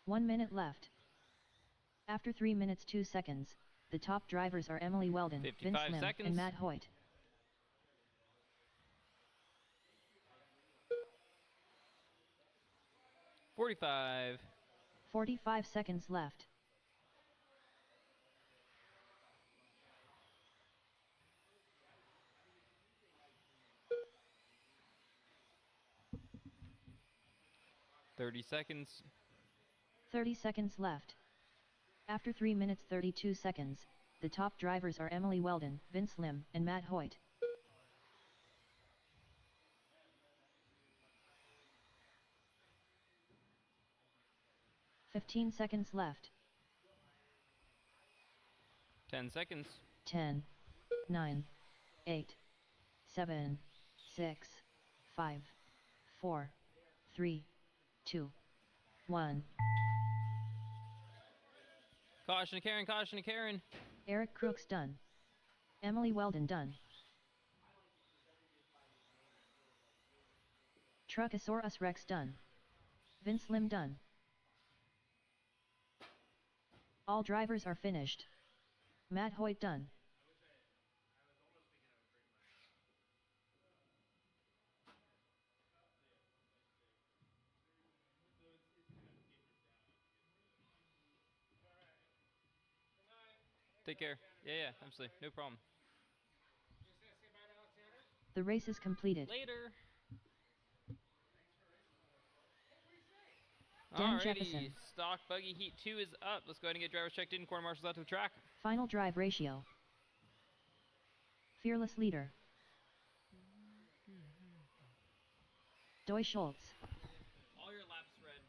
One minute left. After 3 minutes 2 seconds, the top drivers are Emily Weldon, Vince Lim, and Matt Hoyt. 45. 45 seconds left. .30 seconds. 30 seconds left. After 3 minutes 32 seconds, the top drivers are Emily Weldon, Vince Lim, and Matt Hoyt. 15 seconds left. 10 seconds. 10, 9, 8, 7, 6, 5, 4, 3, 2, 1. Caution to Karen, caution to Karen. Eric Crooks done. Emily Weldon done. Truckosaurus Rex done. Vince Lim done. All drivers are finished. Matt Hoyt done. Take care. Yeah, absolutely. No problem. The race is completed. Later. Dan Alrighty, Jefferson. stock buggy heat 2 is up. Let's go ahead and get drivers checked in. Corner marshals out to the track. Final drive ratio, Fearless leader. Doi Schultz. All your laps red.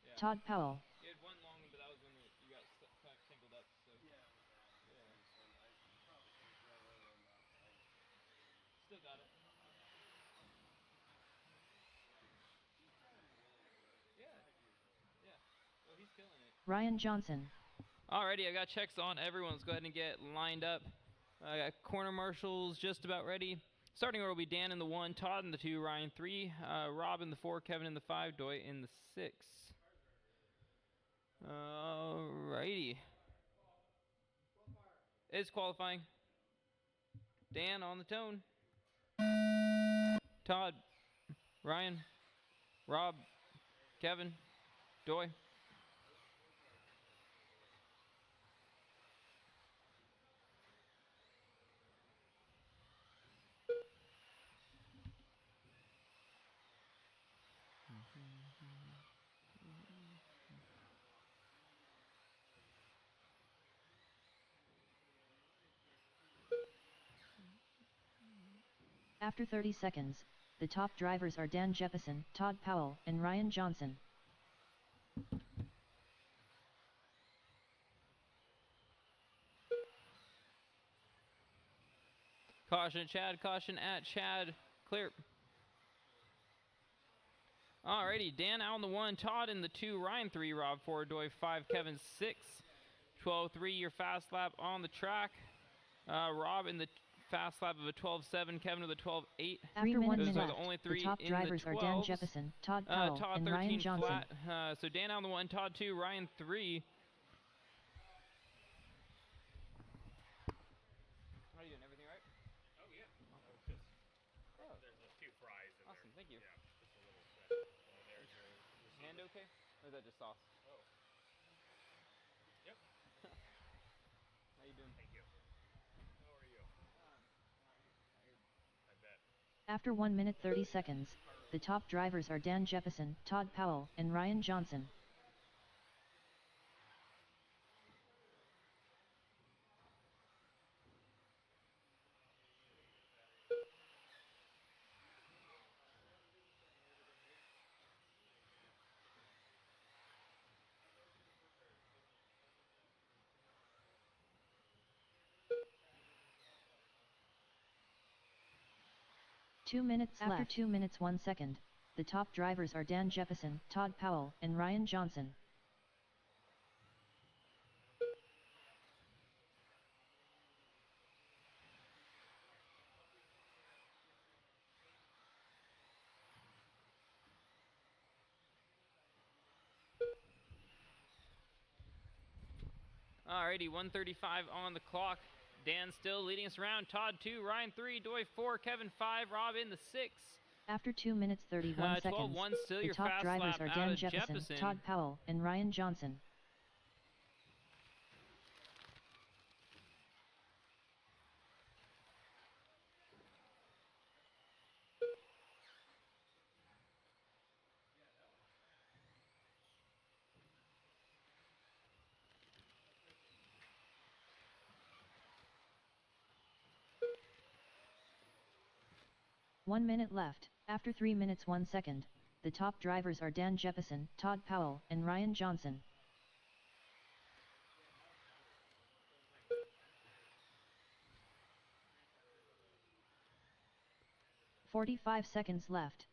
Yeah. Todd Powell. You had one long one, but that was when you got tangled up. So. Yeah. Still got it. Yeah. Well, he's killing it. Ryan Johnson. Alrighty, I got checks on everyone. Let's go ahead and get lined up. I got corner marshals just about ready. Starting order will be Dan in the 1, Todd in the 2, Ryan 3, Rob in the 4, Kevin in the 5, Doi in the 6. Alrighty. It's qualifying. Dan on the tone. Todd, Ryan, Rob, Kevin, Doi. After 30 seconds, the top drivers are Dan Jefferson, Todd Powell, and Ryan Johnson. Caution at Chad, clear. Alrighty, Dan out in the 1, Todd in the 2, Ryan 3, Rob 4, Doi 5, Kevin 6. 12-3, your fast lap on the track. Rob in the fast lap of a 12-7, Kevin with a 12-8. After 1 minute Those are left, the only three top in drivers the are 12s. Dan Jefferson, Todd Powell, Todd and 13 Ryan Johnson. flat. So Dan out in the 1, Todd 2, Ryan 3. How are you doing? Everything right? Oh yeah. There's a few fries in Awesome, thank you. Yeah, just a little bit. There's your receipt. Hand okay? Or is that just sauce? Oh. Yep. How you doing? Thank you. How are you? I bet. After 1 minute 30 seconds, the top drivers are Dan Jefferson, Todd Powell, and Ryan Johnson. After 2 minutes 1 second, the top drivers are Dan Jefferson, Todd Powell, and Ryan Johnson. Alrighty, 1:35 on the clock. Dan still leading us around. Todd 2, Ryan 3, Doi 4, Kevin 5, Rob in the 6. After 2 minutes 31 seconds, 12-1 still the your top fast drivers lap are out Dan of Jefferson, Todd Powell, and Ryan Johnson. One minute left. After 3 minutes 1 second, the top drivers are Dan Jefferson, Todd Powell, and Ryan Johnson. "45 seconds left.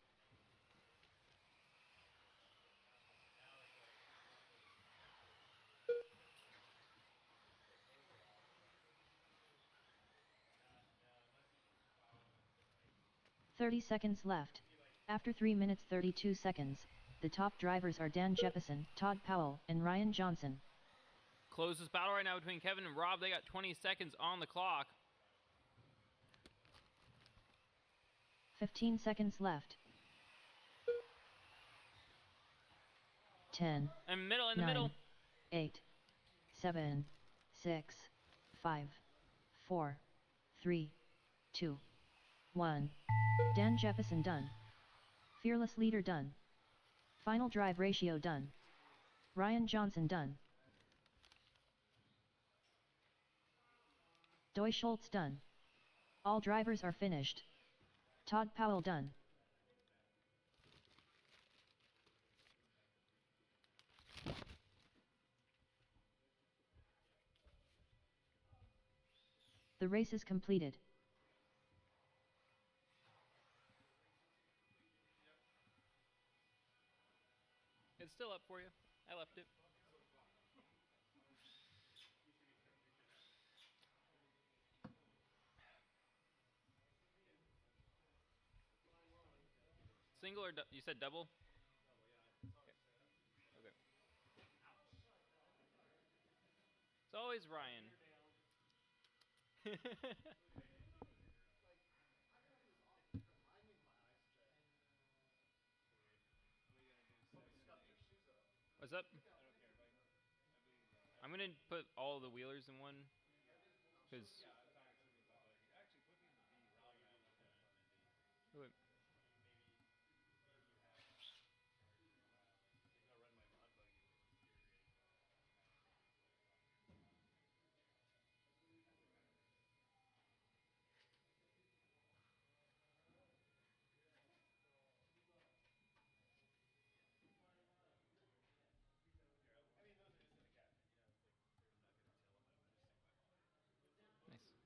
"30 seconds left. After 3 minutes 32 seconds, the top drivers are Dan Jefferson, Todd Powell, and Ryan Johnson. Closest battle right now between Kevin and Rob. They got 20 seconds on the clock. 15 seconds left. 10, In the 9, middle. 8, 7, 6, 5, 4, 3, 2, 1. Dan Jefferson done. Fearless leader done. Final drive ratio done. Ryan Johnson done. Doi Schultz done. All drivers are finished. Todd Powell done. The race is completed. It's still up for you. I left it. Single or you said double? Okay. It's always Ryan. What's up? I'm gonna put all the wheelers in one, cause. Wait. Nice.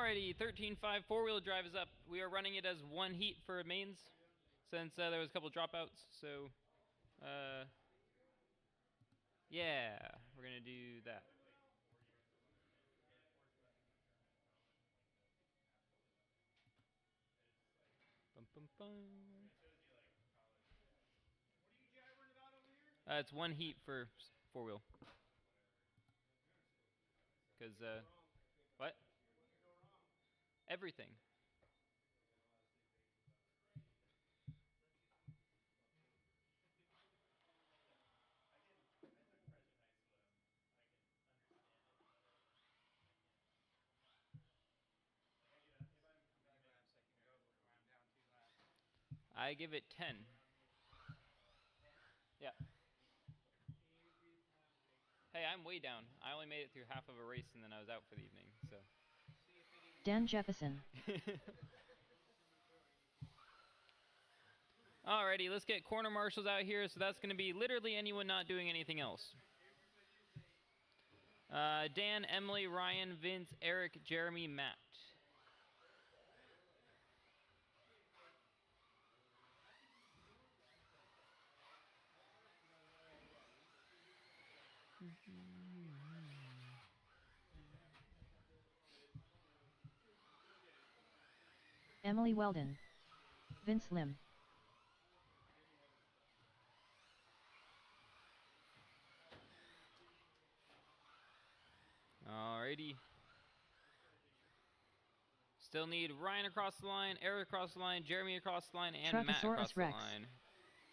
Alrighty, 13.5 four-wheel drive is up. We are running it as one heat for mains, since there was a couple dropouts. So, yeah, we're gonna do that. Bum, bum, bum. It's one heat for four-wheel. Cause what? Everything. I give it 10. Yeah. Hey, I'm way down. I only made it through half of a race and then I was out for the evening, so. Dan Jefferson. Alrighty, let's get corner marshals out here. So that's going to be literally anyone not doing anything else. Dan, Emily, Ryan, Vince, Eric, Jeremy, Matt. Emily Weldon. Vince Lim. Alrighty. Still need Ryan across the line, Eric across the line, Jeremy across the line, and Matt across the Rex. line.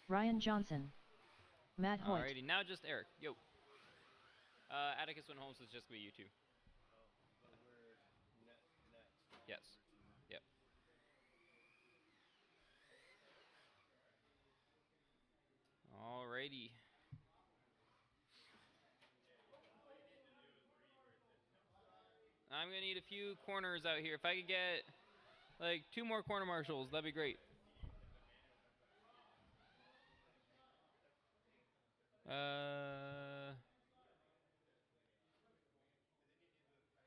Ryan Johnson. Matt Hoyt. Alrighty, now just Eric. Yo. Atticus went home, so it's just gonna be you two. Yes. Yep. Alrighty. I'm gonna need a few corners out here. If I could get like 2 more corner marshals, that'd be great.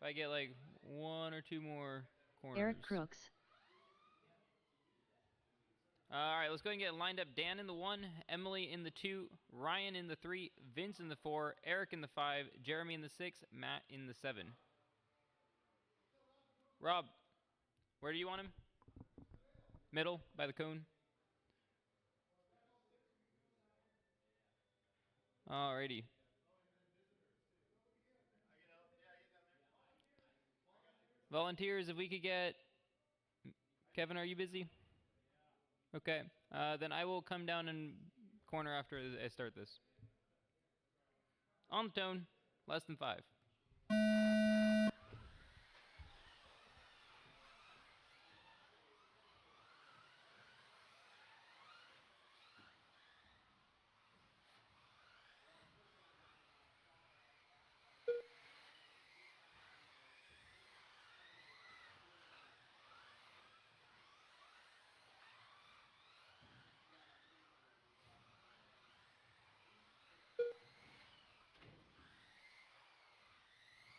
If I get like 1 or 2 more corners. Eric Crooks. Alright, let's go ahead and get lined up. Dan in the 1, Emily in the 2, Ryan in the 3, Vince in the 4, Eric in the 5, Jeremy in the 6, Matt in the 7. Rob, where do you want him? Middle, by the cone. Alrighty. Volunteers, if we could get... Kevin, are you busy? Okay, then I will come down and corner after I start this. On the tone, less than 5.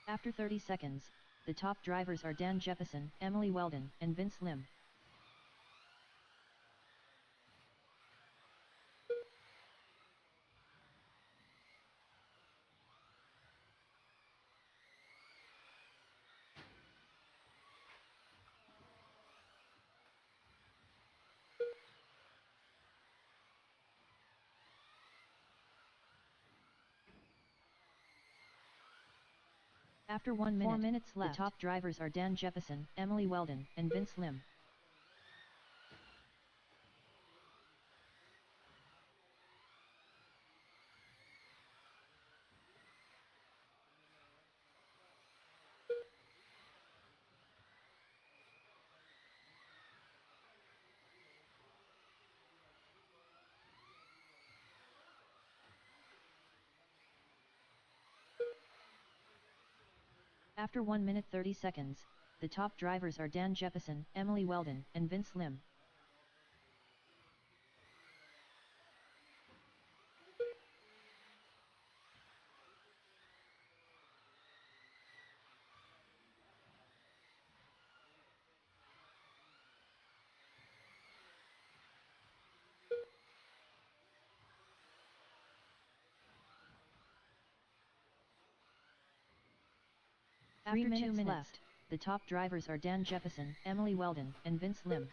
After 30 seconds, the top drivers are Dan Jefferson, Emily Weldon, and Vince Lim. After 1 minute, 4 minutes left. The top drivers are Dan Jefferson, Emily Weldon, and Vince Lim. After 1 minute 30 seconds, the top drivers are Dan Jefferson, Emily Weldon, and Vince Lim. After 3 minutes left, the top drivers are Dan Jefferson, Emily Weldon, and Vince Lim.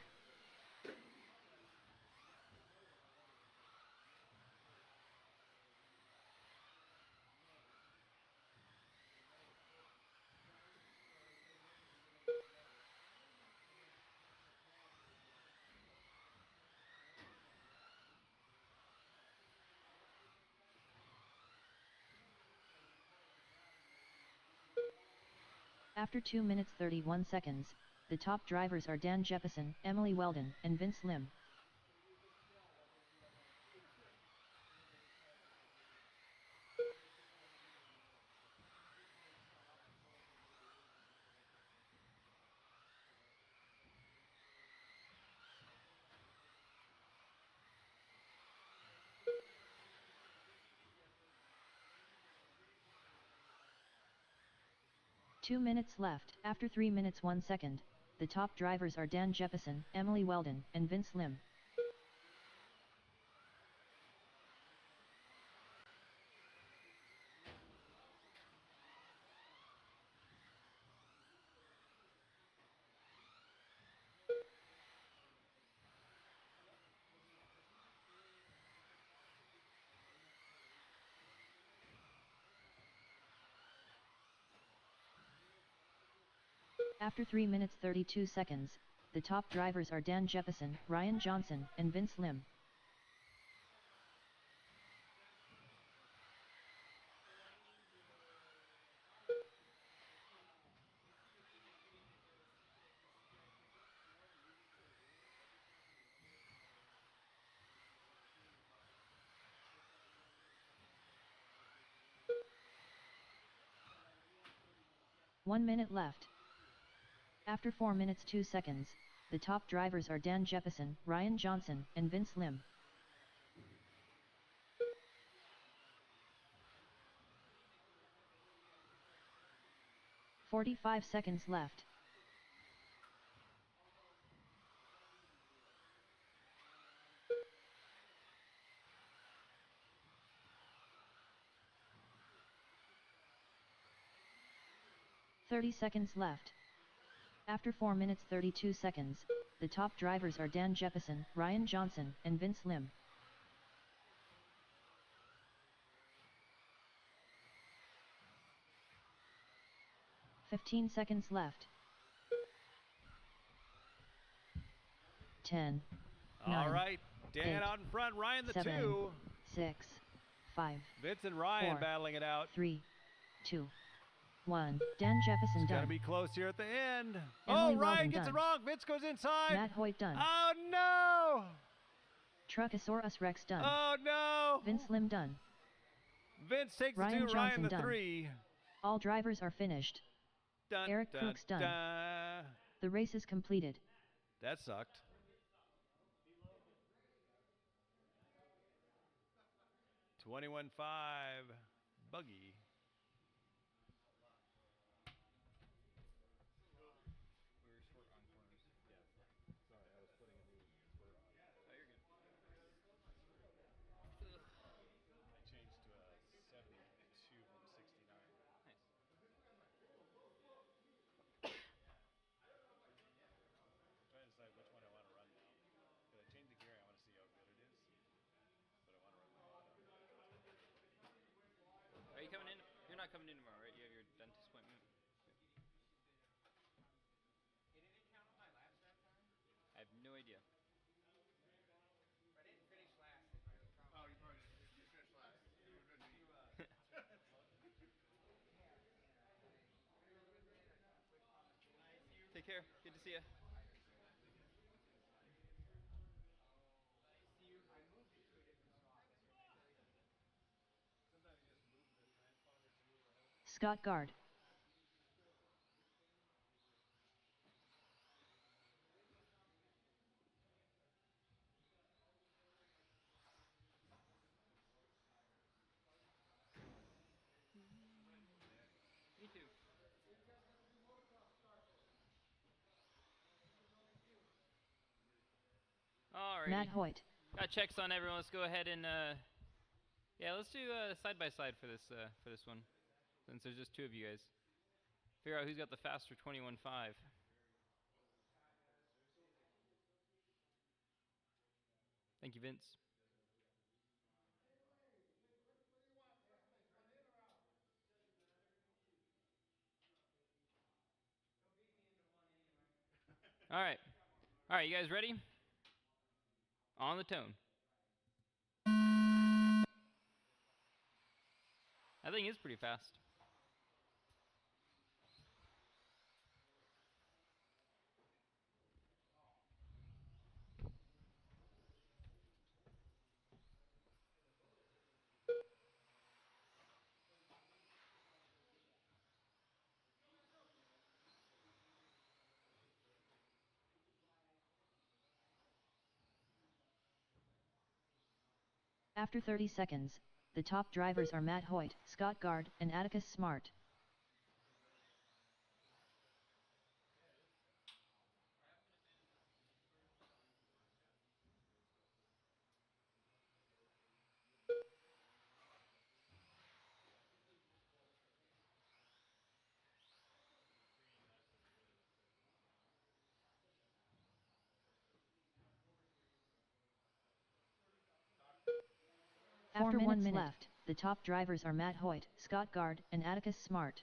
After 2 minutes 31 seconds, the top drivers are Dan Jefferson, Emily Weldon, and Vince Lim. Two minutes left. After 3 minutes 1 second, the top drivers are Dan Jefferson, Emily Weldon, and Vince Lim. After 3 minutes 32 seconds, the top drivers are Dan Jefferson, Ryan Johnson, and Vince Lim. One minute left. After 4 minutes 2 seconds, the top drivers are Dan Jefferson, Ryan Johnson, and Vince Lim. "45 seconds left. "30 seconds left. After 4 minutes 32 seconds, the top drivers are Dan Jefferson, Ryan Johnson, and Vince Lim. "15 seconds left. 10. All 9, right, Dan 8, out in front, Ryan the 7, 2. 6, 5, Vince and Ryan 4, battling it out. 3, 2, 1. Dan Jefferson It's done. gonna be close here at the end. Emily Ryan Weldon gets done. it wrong. Vince goes inside. Matt Hoyt done. Oh no! Truckosaurus Rex done. Oh no! Vince Lim done. Vince takes Ryan the 2, Ryan Johnson the done. 3. All drivers are finished. Dun, Eric dun, Crooks done. dun. The race is completed. That sucked. 21-5 buggy. Are you coming in? You're not coming in tomorrow, right? You have your dentist appointment. I have no idea. Take care. Good to see you. Scott Guard. Me too. Alrighty. Matt Hoyt. Got checks on everyone. Let's go ahead and yeah, let's do side by side for this one, since there's just two of you guys. Figure out who's got the faster 21.5. Thank you, Vince. All right. All right, you guys ready? On the tone. That thing is pretty fast. After 30 seconds, the top drivers are Matt Hoyt, Scott Gard, and Atticus Smart. After 1 minute left, the top drivers are Matt Hoyt, Scott Gard, and Atticus Smart.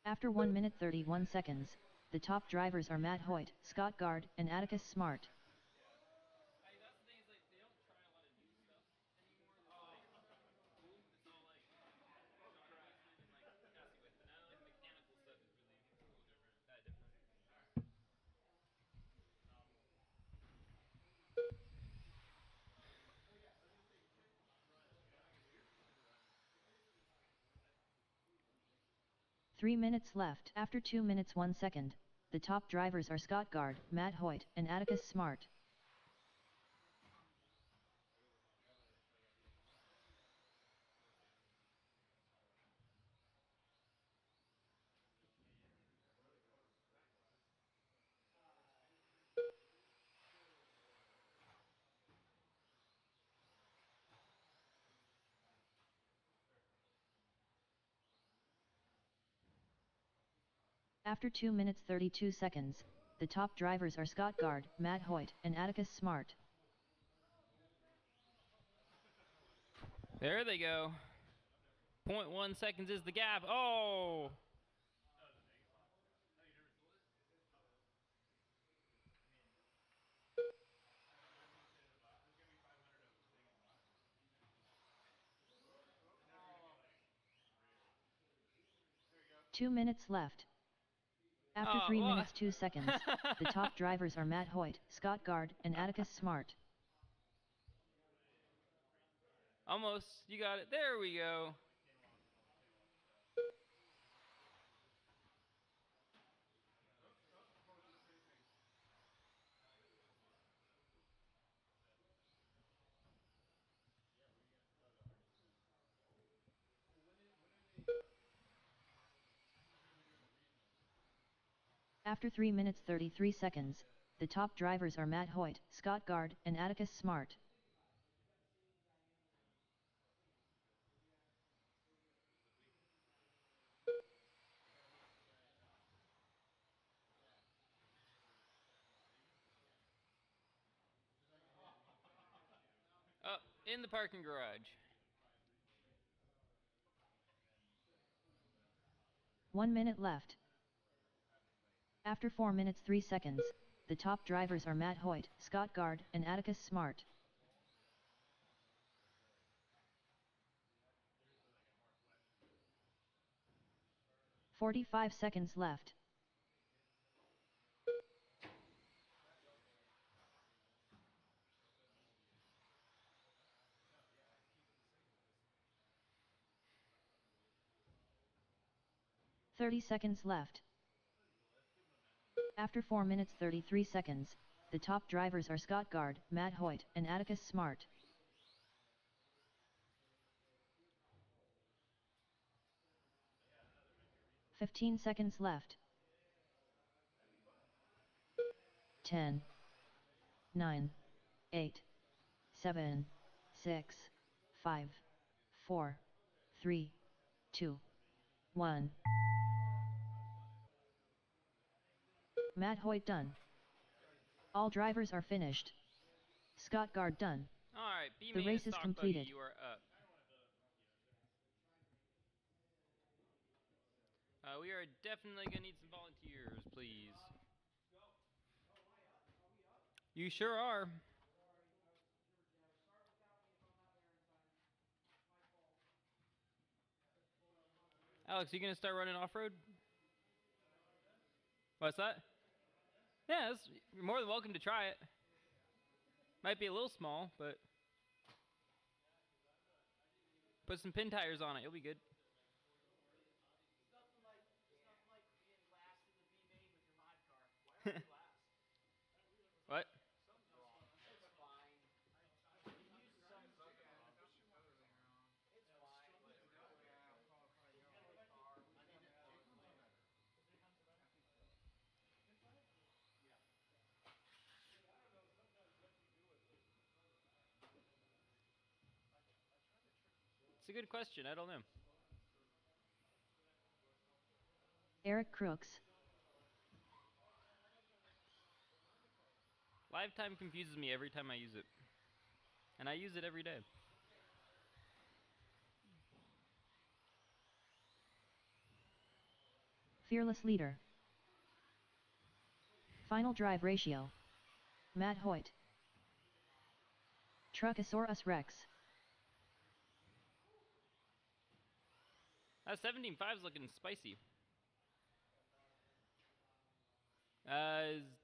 After 1 minute 31 seconds, the top drivers are Matt Hoyt, Scott Gard, and Atticus Smart. Three minutes left. After 2 minutes 1 second, the top drivers are Scott Gard, Matt Hoyt, and Atticus Smart. After 2 minutes 32 seconds, the top drivers are Scott Gard, Matt Hoyt, and Atticus Smart. There they go. 0.1 seconds is the gap. Oh! Two minutes left. After 3 minutes 2 seconds, the top drivers are Matt Hoyt, Scott Gard, and Atticus Smart. Almost. You got it. There we go. After 3 minutes 33 seconds, the top drivers are Matt Hoyt, Scott Gard, and Atticus Smart. Up in the parking garage. 1 minute left. After 4 minutes 3 seconds, the top drivers are Matt Hoyt, Scott Gard, and Atticus Smart. "45 seconds left. "30 seconds left. After 4 minutes 33 seconds, The top drivers are Scott Gard, Matt Hoyt, and Atticus Smart. "15 seconds left. 10, 9, 8, 7, 6, 5, 4, 3, 2, 1. Matt Hoyt done. All drivers are finished. Scott Gard done. All right, B The main race is stock completed. buggy, you are up. We are definitely gonna need some volunteers, please. You sure are. Alex, you gonna start running off-road? What's that? Yeah, you're more than welcome to try it. Might be a little small, but put some pin tires on it. You'll be good. It's nothing like being last in the B main with your mod car. Why are you last? What? Something's wrong. It's fine. You used some. It's fine. It's a good question. I don't know. Eric Crooks. Lifetime confuses me every time I use it. And I use it every day. Fearless leader. Final drive ratio. Matt Hoyt. Truckosaurus Rex. That 17.5 is looking spicy.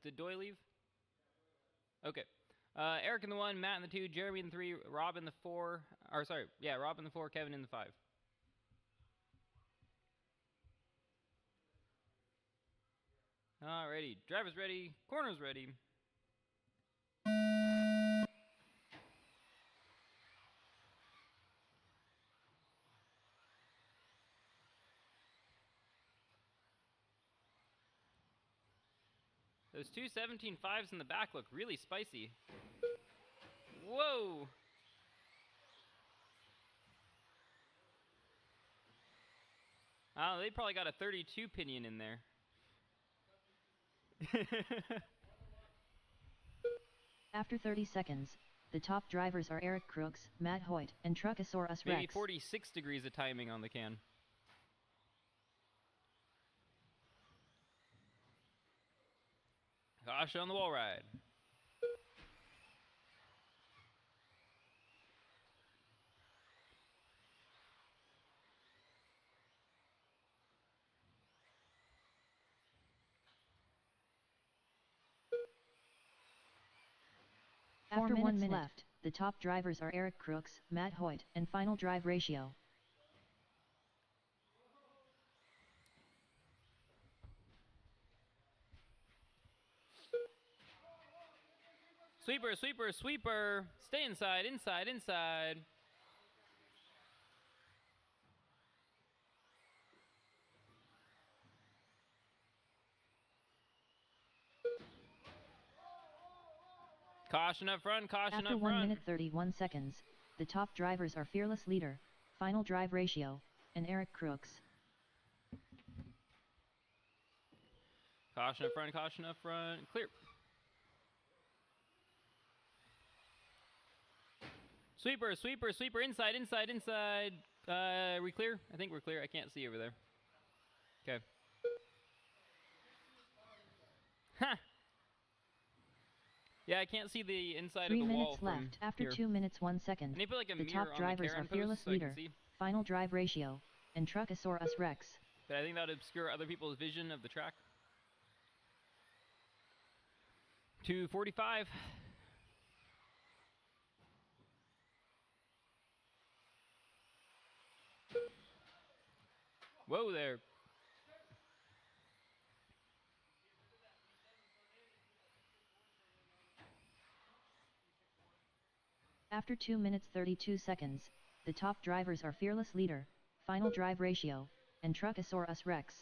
Did Doy leave? Okay. Eric in the 1, Matt in the 2, Jeremy in the 3, Rob in the 4. Or sorry, yeah, Rob in the 4, Kevin in the 5. Alrighty, driver's ready, corner's ready. Those two 17.5s in the back look really spicy. Whoa! They probably got a 32 pinion in there. After 30 seconds, the top drivers are Eric Crooks, Matt Hoyt, and Truckosaurus Rex. Maybe 46 degrees of timing on the can. Caution on the wall ride. After 1 minute left, the top drivers are Eric Crooks, Matt Hoyt, and final drive ratio. Sweeper, sweeper, sweeper. Stay inside, inside, inside. Caution up front, caution After up 1 front. minute 31 seconds, the top drivers are Fearless Leader, Final Drive Ratio, and Eric Crooks. Caution up front, caution up front. Clear. Sweeper, sweeper, sweeper. Inside, inside, inside. Are we clear? I think we're clear. I can't see over there. Okay. Ha! Yeah, I can't see the inside 3 of the wall minutes from left. After here. 2 minutes 1 second, Can you put like a the mirror top on drivers the are Karen Fearless post so I can Leader, see? Final Drive Ratio, and Truckosaurus Rex. But I think that would obscure other people's vision of the track. 2:45. Whoa there. After 2 minutes 32 seconds, the top drivers are Fearless Leader, Final Drive Ratio, and Truckosaurus Rex.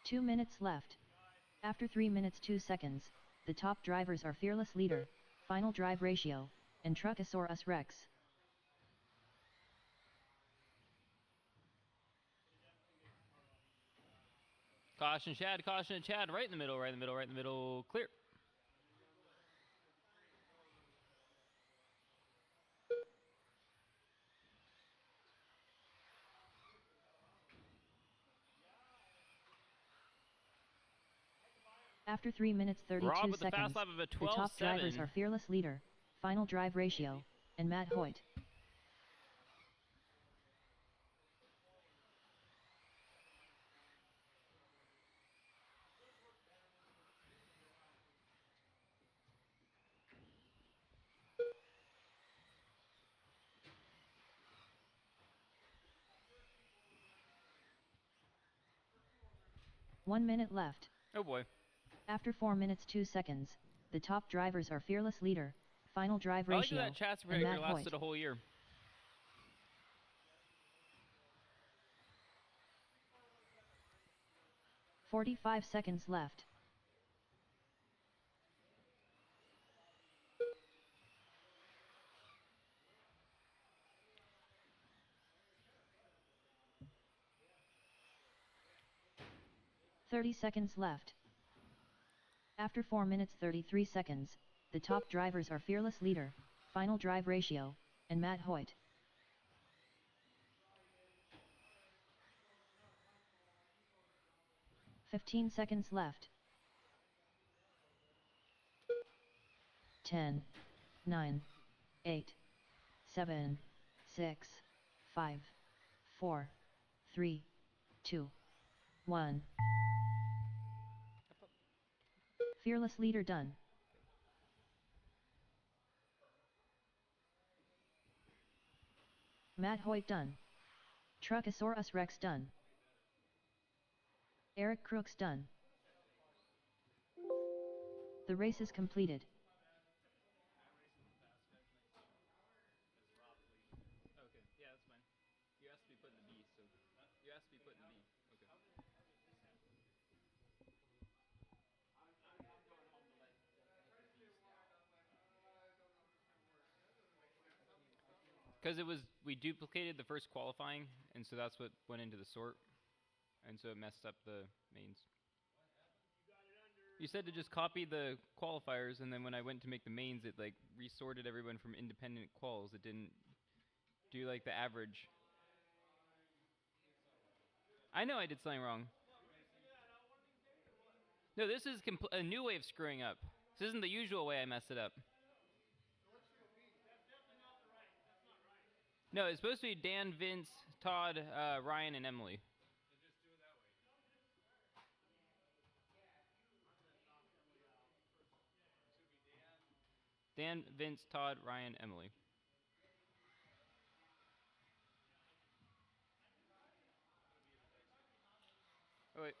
Two minutes left. After 3 minutes 2 seconds, the top drivers are Fearless Leader, Final Drive Ratio, and Truckosaurus Rex. Caution, Chad. Caution, Chad. Right in the middle. Right in the middle. Right in the middle. Clear. After 3 minutes 32 Rob with the seconds, fast lap of a the top 12.7. drivers are Fearless Leader, Final Drive Ratio, and Matt Hoyt. One minute left. Oh boy. After 4 minutes 2 seconds, the top drivers are Fearless Leader, Final Drive I like Ratio, that chat and Matt predictor Hoyt. lasted a whole year. 45 seconds left. "30 seconds left. After 4 minutes 33 seconds, the top drivers are Fearless Leader, Final Drive Ratio, and Matt Hoyt. 15 seconds left. 10, 9, 8, 7, 6, 5, 4, 3, 2, 1. Fearless Leader done. Matt Hoyt done. Truckosaurus Rex done. Eric Crooks done. The race is completed. Okay, yeah, that's fine. You asked to be put in the B, so you asked to be put in the B. Okay. Because we duplicated the first qualifying, and so that's what went into the sort, and so it messed up the mains. You said to just copy the qualifiers, and then when I went to make the mains, it like resorted everyone from independent quals. It didn't do like the average. I know I did something wrong. No, this is a new way of screwing up. This isn't the usual way I mess it up. No, it's supposed to be Dan, Vince, Todd, Ryan, and Emily. Dan, Vince, Todd, Ryan, Emily. Oh, wait.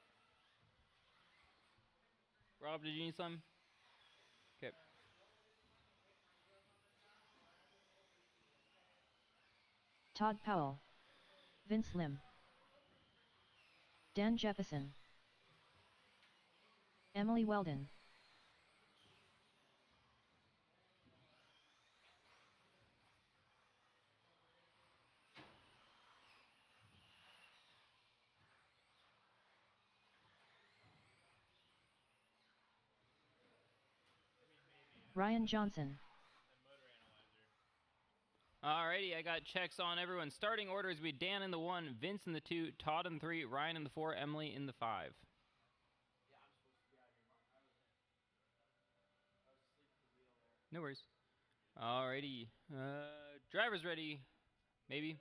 Rob, did you need some? Okay. Todd Powell. Vince Lim. Dan Jefferson. Emily Weldon. Ryan Johnson. Alrighty, I got checks on everyone. Starting orders we Dan in the 1, Vince in the 2, Todd in the 3, Ryan in the 4, Emily in the 5. No worries. Alrighty. Driver's ready. Maybe.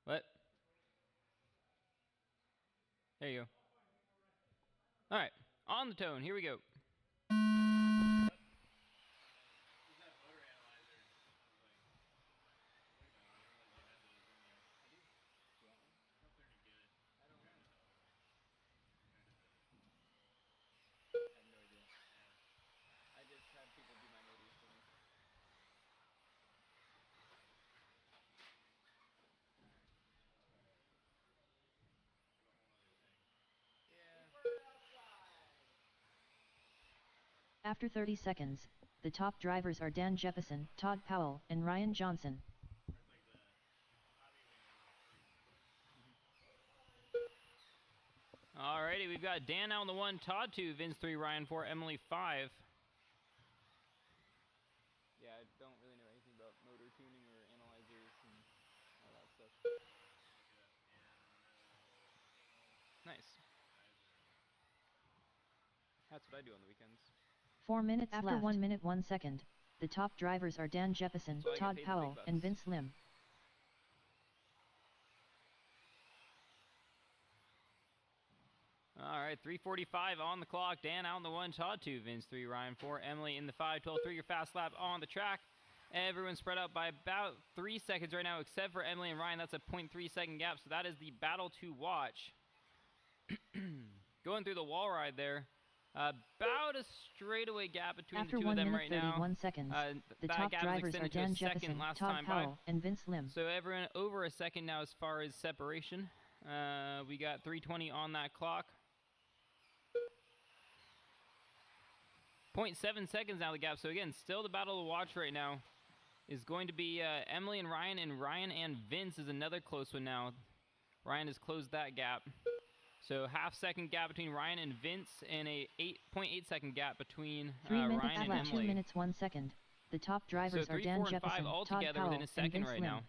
What? There you go. All right, on the tone. Here we go. After 30 seconds, the top drivers are Dan Jefferson, Todd Powell, and Ryan Johnson. Alrighty, we've got Dan out on the 1, Todd 2, Vince 3, Ryan 4, Emily 5. Yeah, I don't really know anything about motor tuning or analyzers and all that stuff. Nice. That's what I do on the weekends. 4 minutes after left. 1 minute 1 second, the top drivers are Dan Jefferson, So Todd Powell, and Vince Lim. Alright, 3:45 on the clock. Dan out in the 1, Todd 2, Vince 3, Ryan 4, Emily in the 5, 12-3, your fast lap on the track. Everyone's spread out by about 3 seconds right now, except for Emily and Ryan. That's a 0.3 second gap, so that is the battle to watch. Going through the wall ride there. About a straightaway gap between After the two of them right now. After 1 minute 31 seconds, the top drivers are Dan Jefferson, Todd Powell, and Vince Lim. So everyone over a second now as far as separation. We got 3:20 on that clock. 0.7 seconds now the gap. So again, still the battle to watch right now is going to be Emily and Ryan and Vince is another close one now. Ryan has closed that gap. So half-second gap between Ryan and Vince, and a 8.8 second gap between Ryan and Emily. 2 minutes 1 second. The top drivers are Dan Jefferson, all Todd together Powell, within a second and Vince right Lim. now.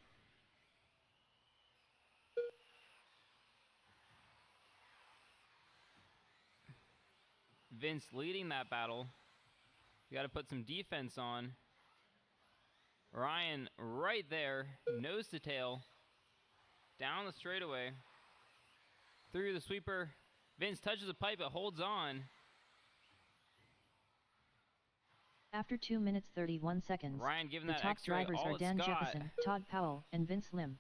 Vince leading that battle. You got to put some defense on. Ryan right there, nose to tail, down the straightaway. Through the sweeper, Vince touches the pipe, but holds on. After 2 minutes 31 seconds, Ryan giving the that top X-ray drivers all are it's Dan got. Jefferson, Todd Powell, and Vince Lim.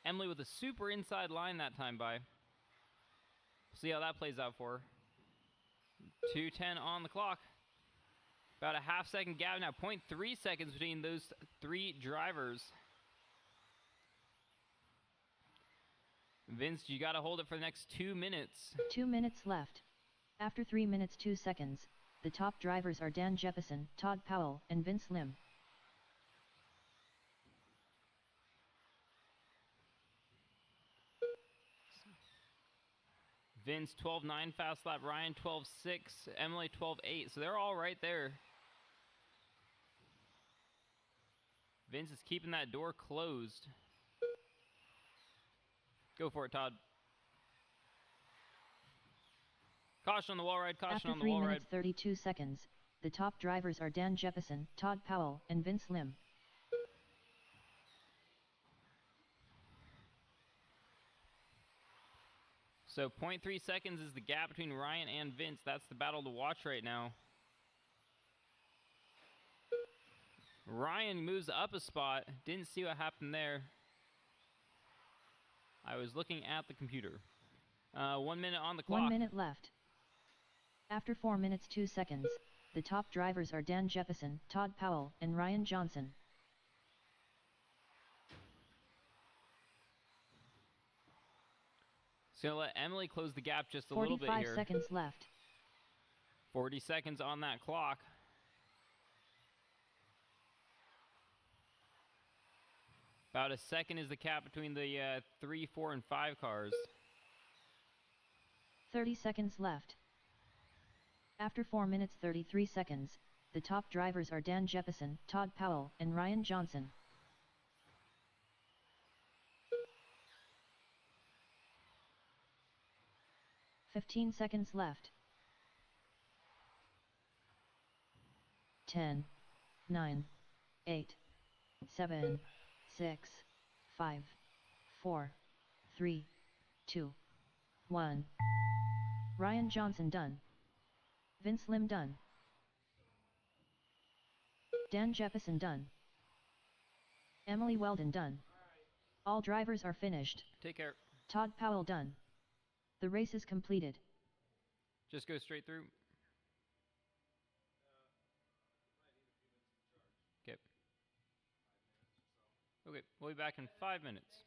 Emily with a super inside line that time by. See how that plays out for her. 2:10 on the clock. About a half-second gap now, 0.3 seconds between those three drivers. Vince, you got to hold it for the next 2 minutes. 2 minutes left. After 3 minutes 2 seconds, the top drivers are Dan Jefferson, Todd Powell, and Vince Lim. Vince 12.9 fast lap, Ryan 12.6, Emily 12.8. So they're all right there. Vince is keeping that door closed. Go for it, Todd. Caution on the wall ride, caution on the wall ride. After 3 minutes 32 seconds, the top drivers are Dan Jefferson, Todd Powell, and Vince Lim. So 0.3 seconds is the gap between Ryan and Vince. That's the battle to watch right now. Ryan moves up a spot. Didn't see what happened there. I was looking at the computer. 1 minute on the clock. 1 minute left. After 4 minutes 2 seconds, the top drivers are Dan Jefferson, Todd Powell, and Ryan Johnson. So gonna let Emily close the gap just a little bit here. 45 seconds left. 40 seconds on that clock. About a second is the gap between the 3, 4, and 5 cars. 30 seconds left. After 4 minutes 33 seconds, the top drivers are Dan Jefferson, Todd Powell, and Ryan Johnson. "15 seconds left. 10, 9, 8, 7, 6, 5, 4, 3, 2, 1. Ryan Johnson done. Vince Lim done. Dan Jefferson done. Emily Weldon done. All drivers are finished. Take care. Todd Powell done. The race is completed. Just go straight through. Okay. Okay, we'll be back in 5 minutes.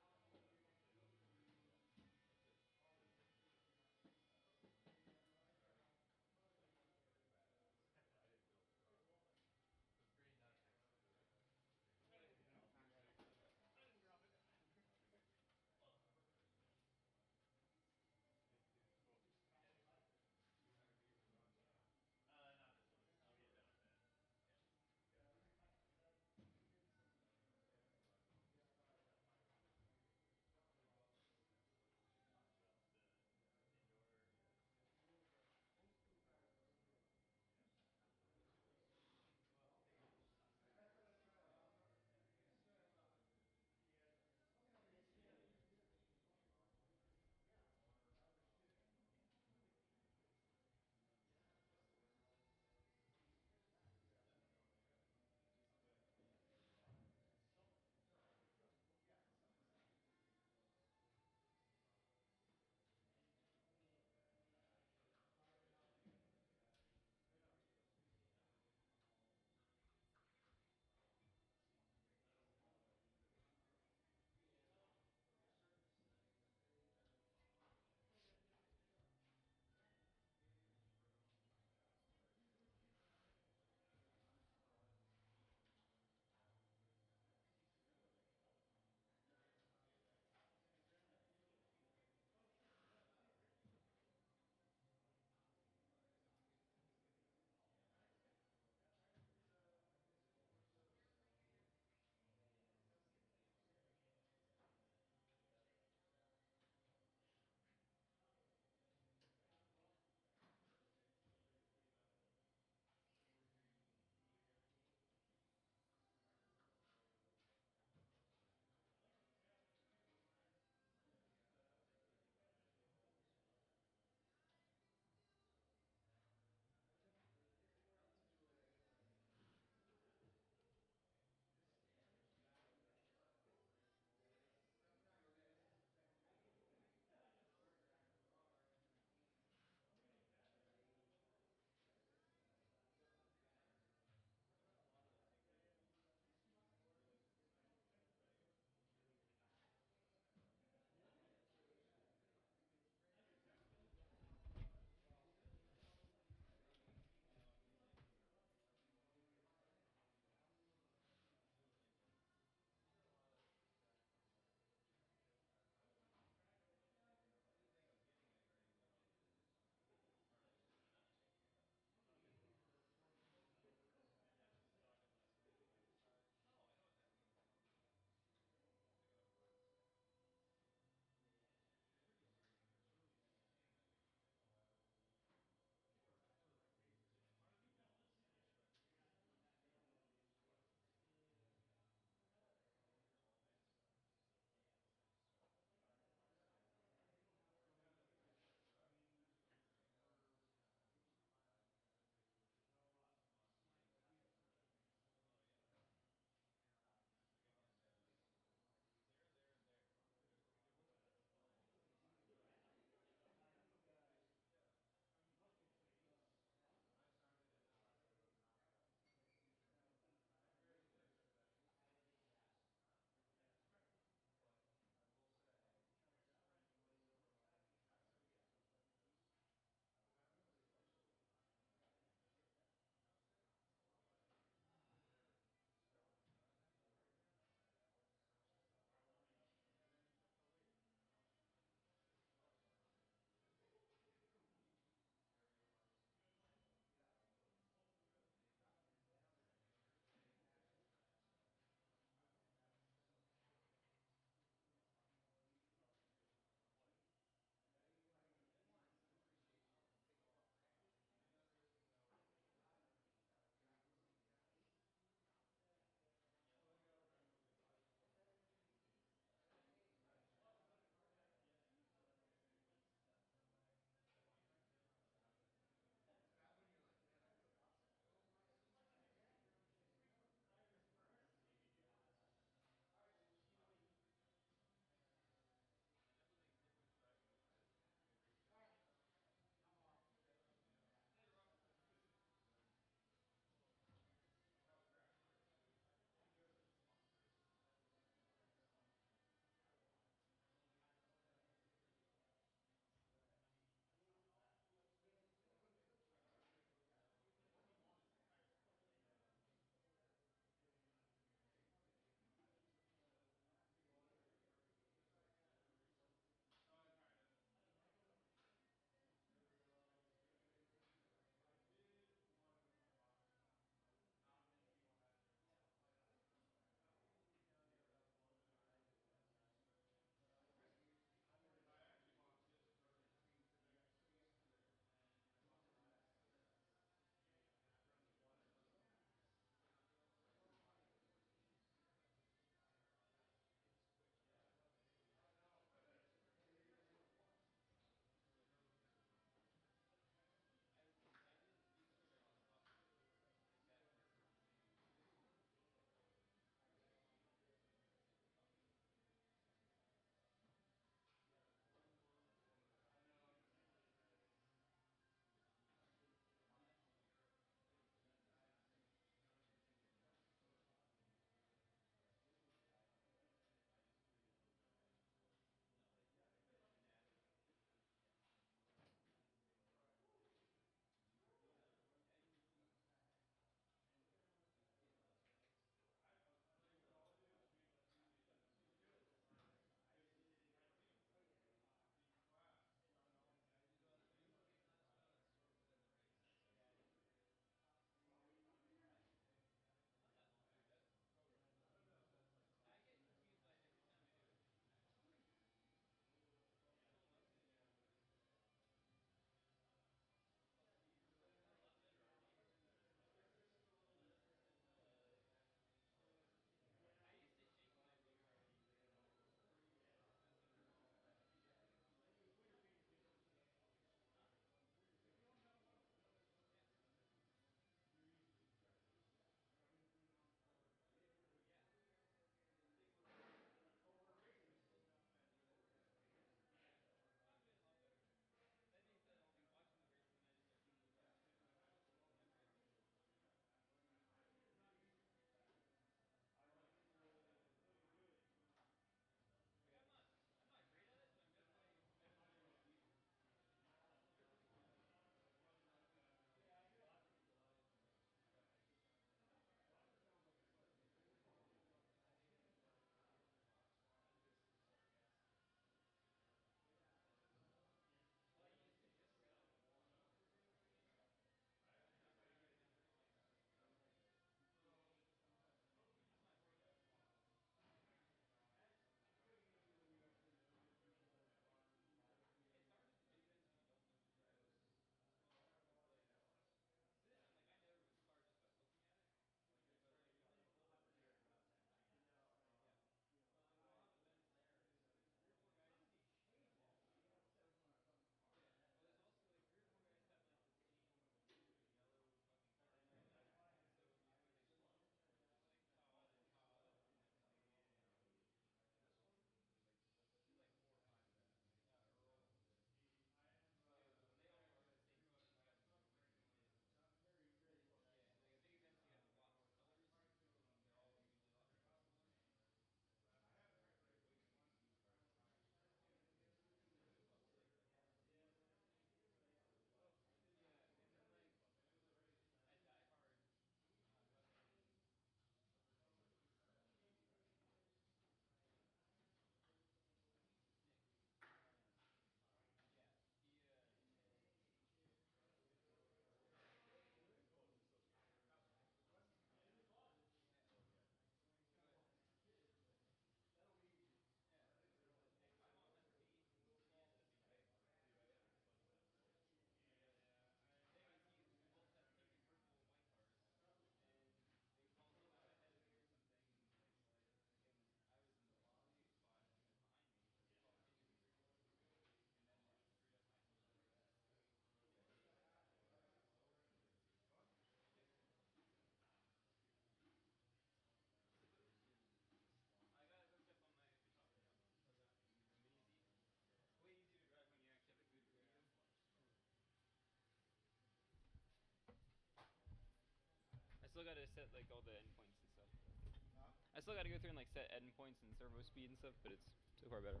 set like all the endpoints and stuff. I still got to go through and like set endpoints and servo speed and stuff, but it's so far better.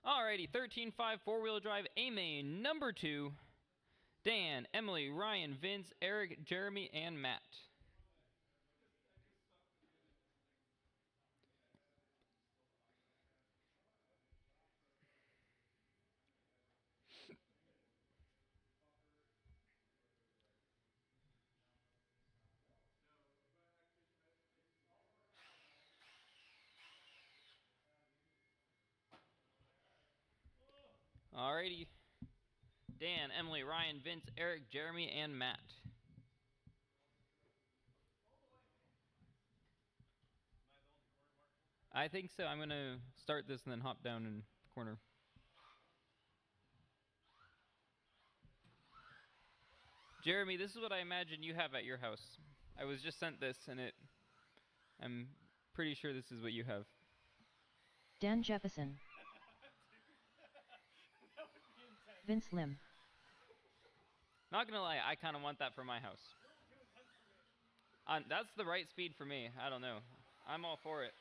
Alrighty, 13-5 four-wheel drive A main number 2. Dan, Emily, Ryan, Vince, Eric, Jeremy, and Matt. Alrighty. Dan, Emily, Ryan, Vince, Eric, Jeremy, and Matt. I think so. I'm going to start this and then hop down in the corner. Jeremy, this is what I imagine you have at your house. I was just sent this, and I'm pretty sure this is what you have. Dan Jefferson. Vince Lim. Not gonna lie, I kind of want that for my house. That's the right speed for me. I don't know. I'm all for it.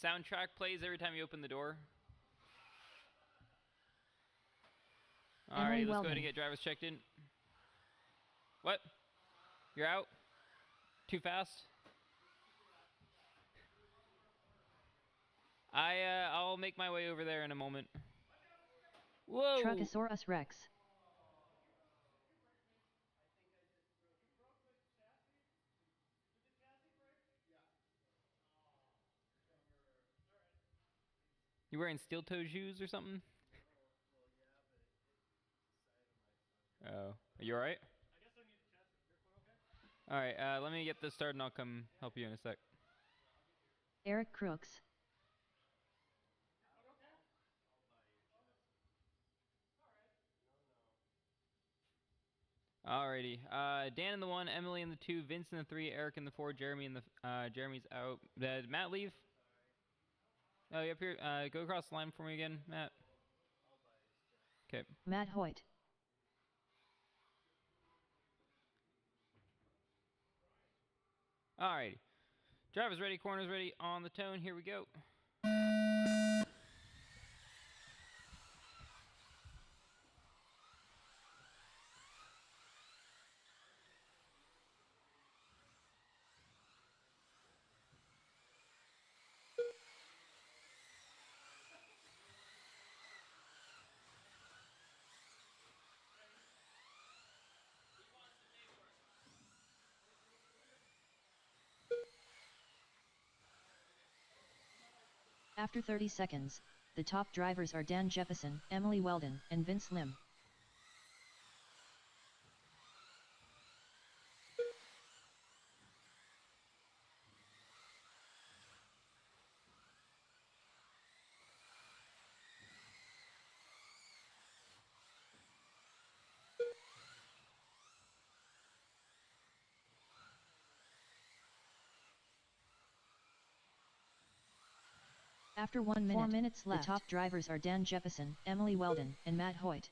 Soundtrack plays every time you open the door. Alright, let's go ahead and get drivers checked in. What? You're out? Too fast? I'll make my way over there in a moment. Whoa! Truckosaurus Rex. You wearing steel toe shoes or something? Oh, are you alright? Alright, let me get this started and I'll come help you in a sec. Eric Crooks. Alrighty, Dan in the 1, Emily in the 2, Vince in the 3, Eric in the 4, Jeremy in the Jeremy's out. Did Matt leave? Oh, you up here? Go across the line for me again, Matt. Okay. Matt Hoyt. Alrighty. Drivers ready, corners ready, on the tone, here we go. After 30 seconds, the top drivers are Dan Jefferson, Emily Weldon, and Vince Lim. After 1 minute, 4 minutes left, the top drivers are Dan Jefferson, Emily Weldon, and Matt Hoyt.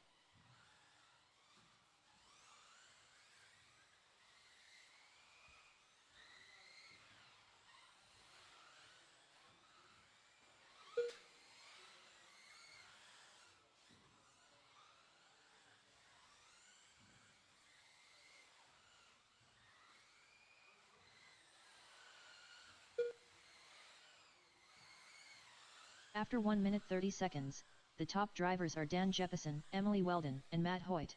After 1 minute 30 seconds, the top drivers are Dan Jefferson, Emily Weldon, and Matt Hoyt.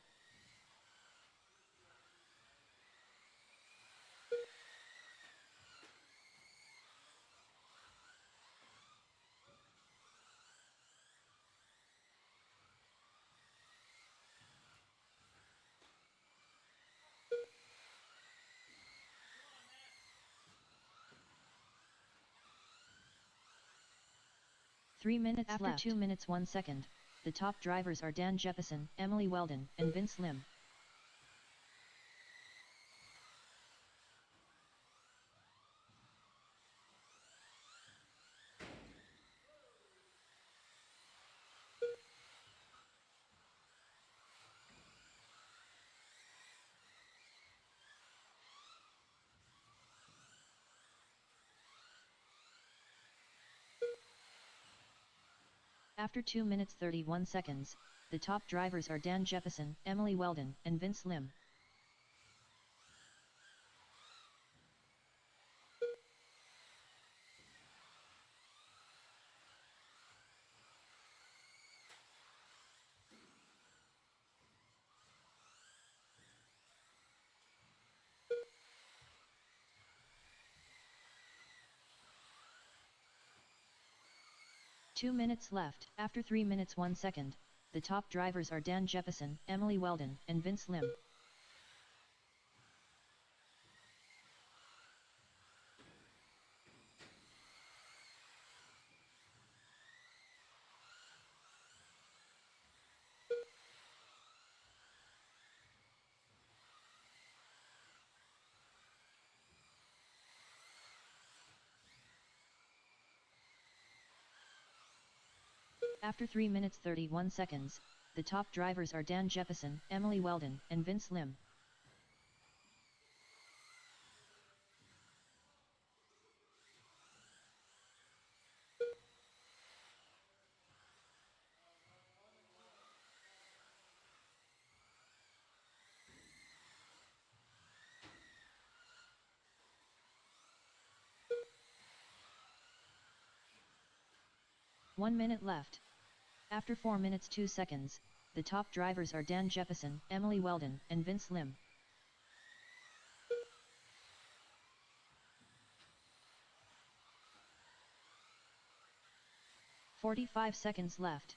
Three minutes After left. 2 minutes 1 second, the top drivers are Dan Jefferson, Emily Weldon, and Vince Lim. After 2 minutes 31 seconds, the top drivers are Dan Jefferson, Emily Weldon, and Vince Lim. Two minutes left. After 3 minutes 1 second, the top drivers are Dan Jefferson, Emily Weldon, and Vince Lim. After 3 minutes 31 seconds, the top drivers are Dan Jefferson, Emily Weldon, and Vince Lim. One minute left. After 4 minutes 2 seconds, the top drivers are Dan Jefferson, Emily Weldon, and Vince Lim. "45 seconds left.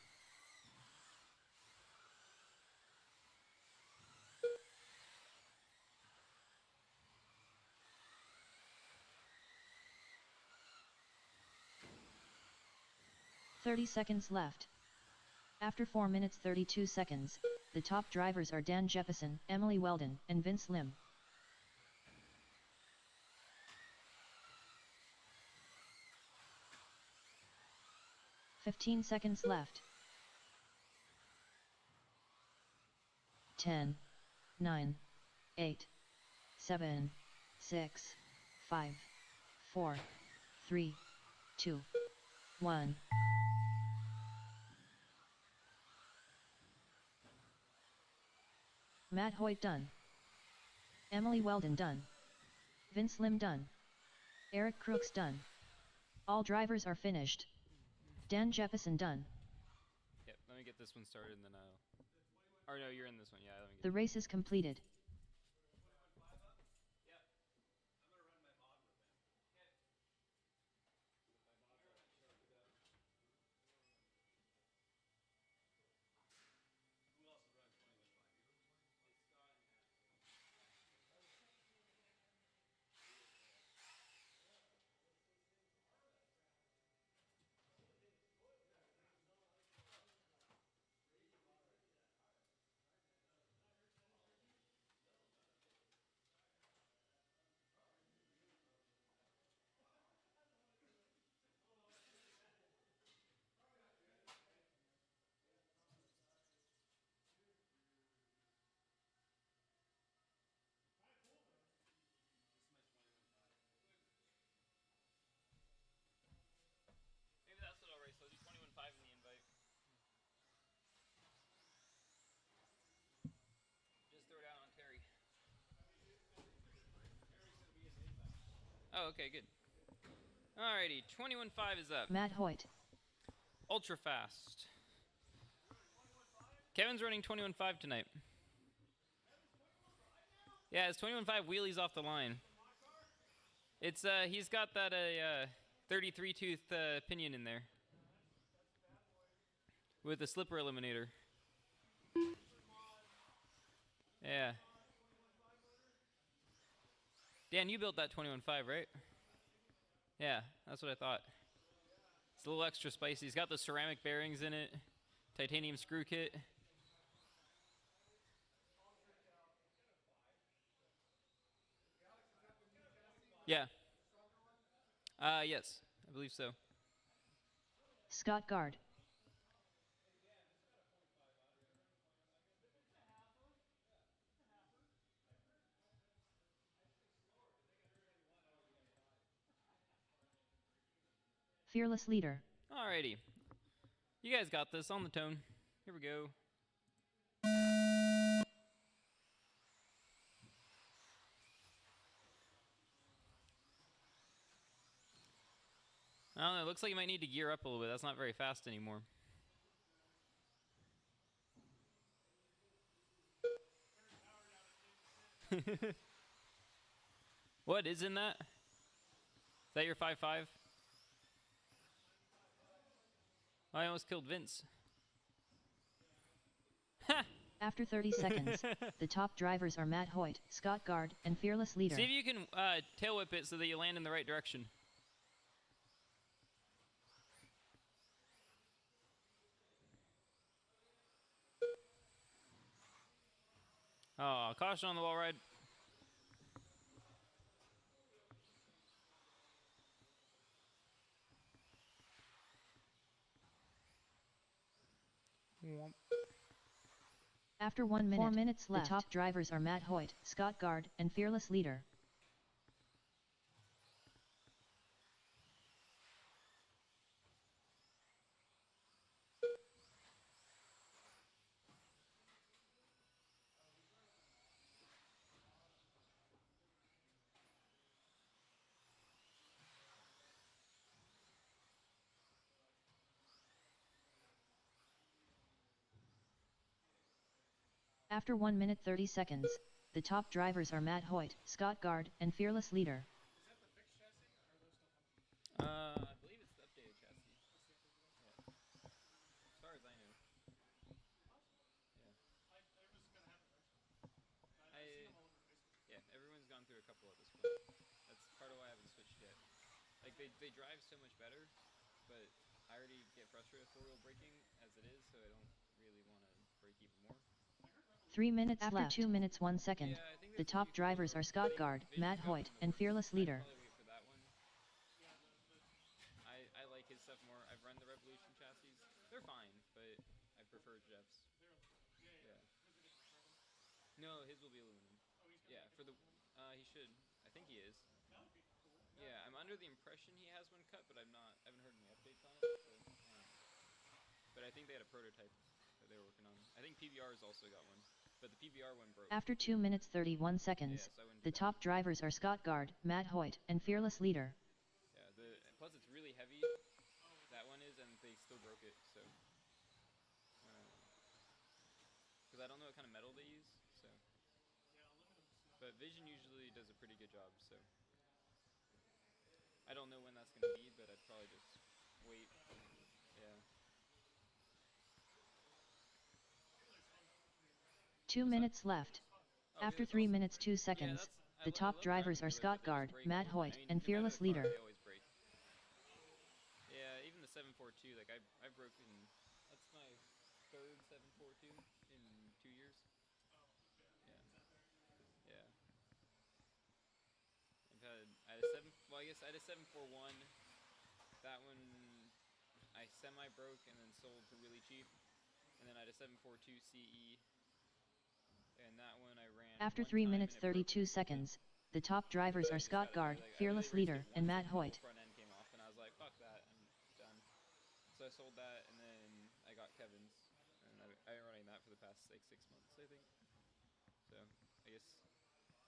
"30 seconds left. After 4 minutes 32 seconds, the top drivers are Dan Jefferson, Emily Weldon, and Vince Lim. "15 seconds left. 10, 9, 8, 7, 6, 5, 4, 3, 2, 1. Matt Hoyt done. Emily Weldon done. Vince Lim done. Eric Crooks done. All drivers are finished. Dan Jefferson done. Yep, let me get this one started and then I'll... Or no, you're in this one, yeah, let me get... The race is completed. Maybe that's what I'll race, I'll do 21.5 in the invite. Just throw it out on Terry. Oh, okay, good. Alrighty, 21.5 is up. Matt Hoyt. Ultra fast. Kevin's running 21.5 tonight. Yeah, it's 21.5 wheelies off the line. It's he's got that 33 tooth pinion in there with a slipper eliminator. Yeah. Dan, you built that 21.5, right? Yeah, that's what I thought. It's a little extra spicy. He's got the ceramic bearings in it, titanium screw kit. Yeah. Yes, I believe so. Scott Gard. Fearless leader. Alrighty. You guys got this on the tone. Here we go. I don't know. It looks like you might need to gear up a little bit. That's not very fast anymore. What is in that? Is that your 5.5? Oh, I almost killed Vince. After 30 seconds, the top drivers are Matt Hoyt, Scott Gard, and Fearless Leader. See if you can tail whip it so that you land in the right direction. Oh, caution on the wall ride. After 1 minute, 4 minutes left, the top drivers are Matt Hoyt, Scott Gard, and Fearless Leader. After 1 minute 30 seconds, the top drivers are Matt Hoyt, Scott Gard, and Fearless Leader. I believe it's the updated chassis. Yeah. As far as I know. Yeah. Everyone's gone through a couple at this point. That's part of why I haven't switched yet. Like, they drive so much better, but I already get frustrated with four-wheel braking as it is, so I don't really want to brake even more. 3 minutes after left. 2 minutes 1 second, the top drivers are Scott Gard, Matt Hoyt, and Fearless Leader. I'd probably wait for that one. I like his stuff more. I've run the Revolution chassis. They're fine, but I prefer Jeff's. Yeah. No, his will be aluminum. Yeah, for the he should. I think he is. Yeah, I'm under the impression he has one cut, but I haven't heard any updates on it. So, but I think they had a prototype that they were working on. I think PBR's also got one, but the PBR one broke. After 2 minutes 31 seconds, the top drivers are Scott Gard, Matt Hoyt, and Fearless Leader. Yeah, plus it's really heavy. That one is, and they still broke it. So, because I don't know what kind of metal they use. So, but Vision usually does a pretty good job. So, I don't know when that's gonna be, but I'd probably just wait. Yeah. 2 minutes left. After 3 minutes 2 seconds, the top drivers are Scott Gard, Matt Hoyt, and Fearless Leader. They always break. Yeah, even the 742, like I've broken. That's my third 742 in 2 years. Yeah. I had a 7. Well, I guess I had a 741. That one I semi broke and then sold for really cheap. And then I had a 742 CE. And that one I ran. After 3 minutes 32 seconds, the top drivers are Scott Gard, Fearless Leader, and Matt Hoyt. Front end came off, and I was like, "Fuck that, I'm done." So I sold that, and then I got Kevin's, and I've been running that for the past like 6 months, I think. So I guess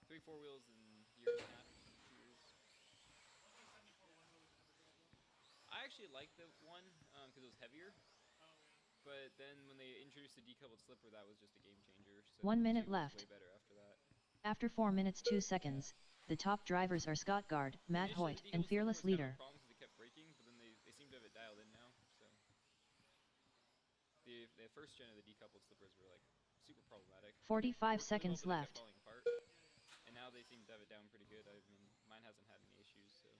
3-4 wheels in a year and a half, 2 years. I actually liked the one because it was heavier. But then when they introduced the decoupled slipper, that was just a game changer. So 1 minute left. Way better after that. After 4 minutes 2 seconds, the top drivers are Scott Gard, Matt Hoyt, and Fearless Leader. Kind of a problem because they kept breaking, but then they seem to have it dialed in now. So the first gen of the decoupled slippers were like super problematic. 45 seconds left. Kept falling apart, and now they seem to have it down pretty good. I mean, mine hasn't had any issues. So.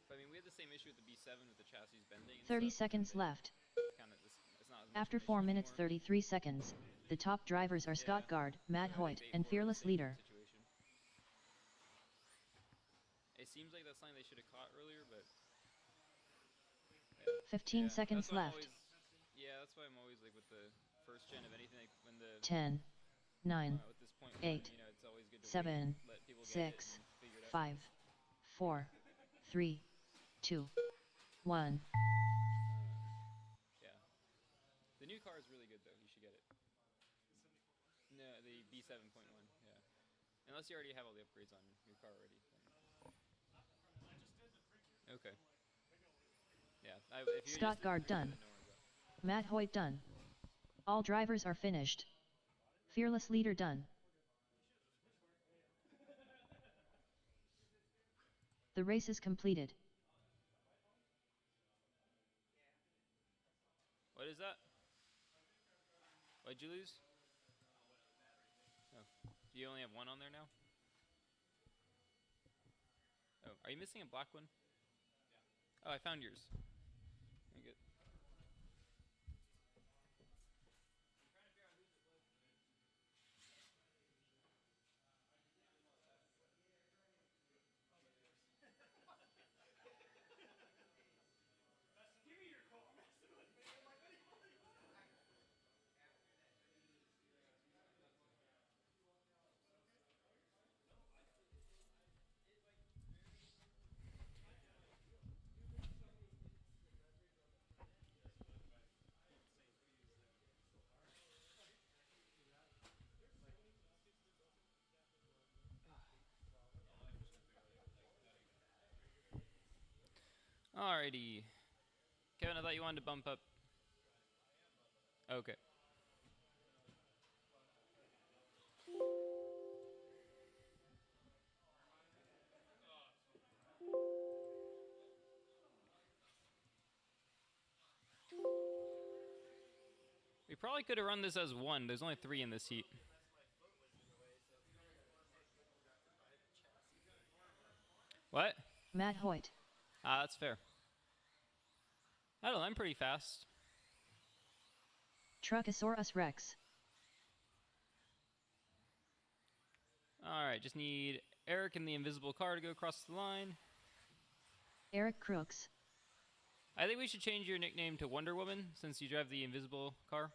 I mean, we had the same issue with the B7 with the chassis bending. 30 seconds left. After 4 minutes 33 seconds, the top drivers are Scott Gard, Matt Hoyt, and Fearless Leader. It seems like that's something they should have caught earlier, but... 15 seconds left. That's why I'm always like with the first gen of anything, like when the... 10, 9, at this point, 8, it's always good to 7, let people 6, 5, 4, 3, 2, 1. Yeah. The new car is really good though. You should get it. No, the B7.1. Yeah. Unless you already have all the upgrades on your car already. Then. Okay. Yeah. If you're Scott just the Guard pre-order, done. then no worries about it. Matt Hoyt done. All drivers are finished. Fearless leader done. The race is completed. What is that? Why'd you lose? Oh. Do you only have one on there now? Oh, are you missing a black one? Oh, I found yours. Very good. Alrighty. Kevin, I thought you wanted to bump up. Okay. We probably could have run this as one. There's only 3 in this heat. What? Matt Hoyt. Ah, that's fair. I don't know, I'm pretty fast. Truckosaurus Rex. Alright, just need Eric in the invisible car to go across the line. Eric Crooks. I think we should change your nickname to Wonder Woman since you drive the invisible car.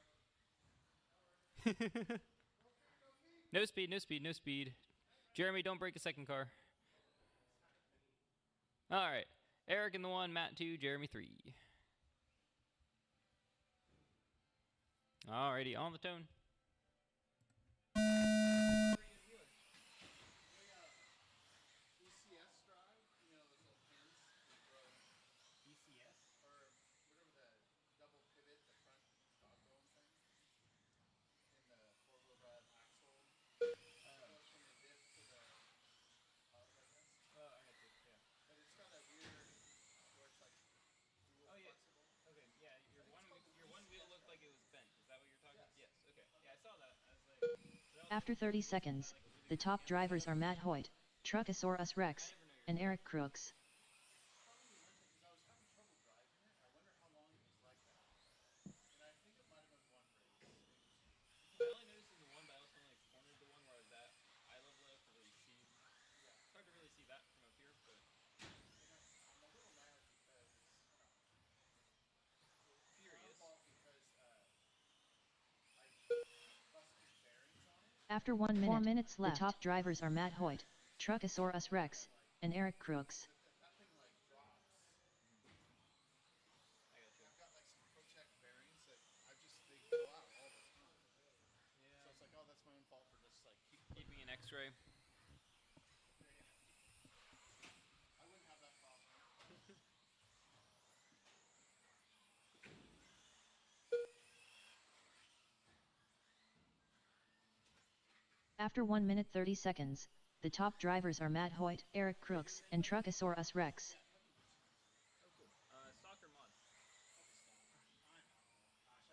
No speed, no speed, no speed. Jeremy, don't break a second car. Alright. Eric in the 1, Matt 2, Jeremy 3. Alrighty, on the tone. After 30 seconds, the top drivers are Matt Hoyt, Truckosaurus Rex, and Eric Crooks. After 1 minute, 4 minutes left, the top drivers are Matt Hoyt, Truckosaurus Rex, and Eric Crooks. Keeping an X-ray. After 1 minute 30 seconds, the top drivers are Matt Hoyt, Eric Crooks, and Truckosaurus Rex. Soccer mod.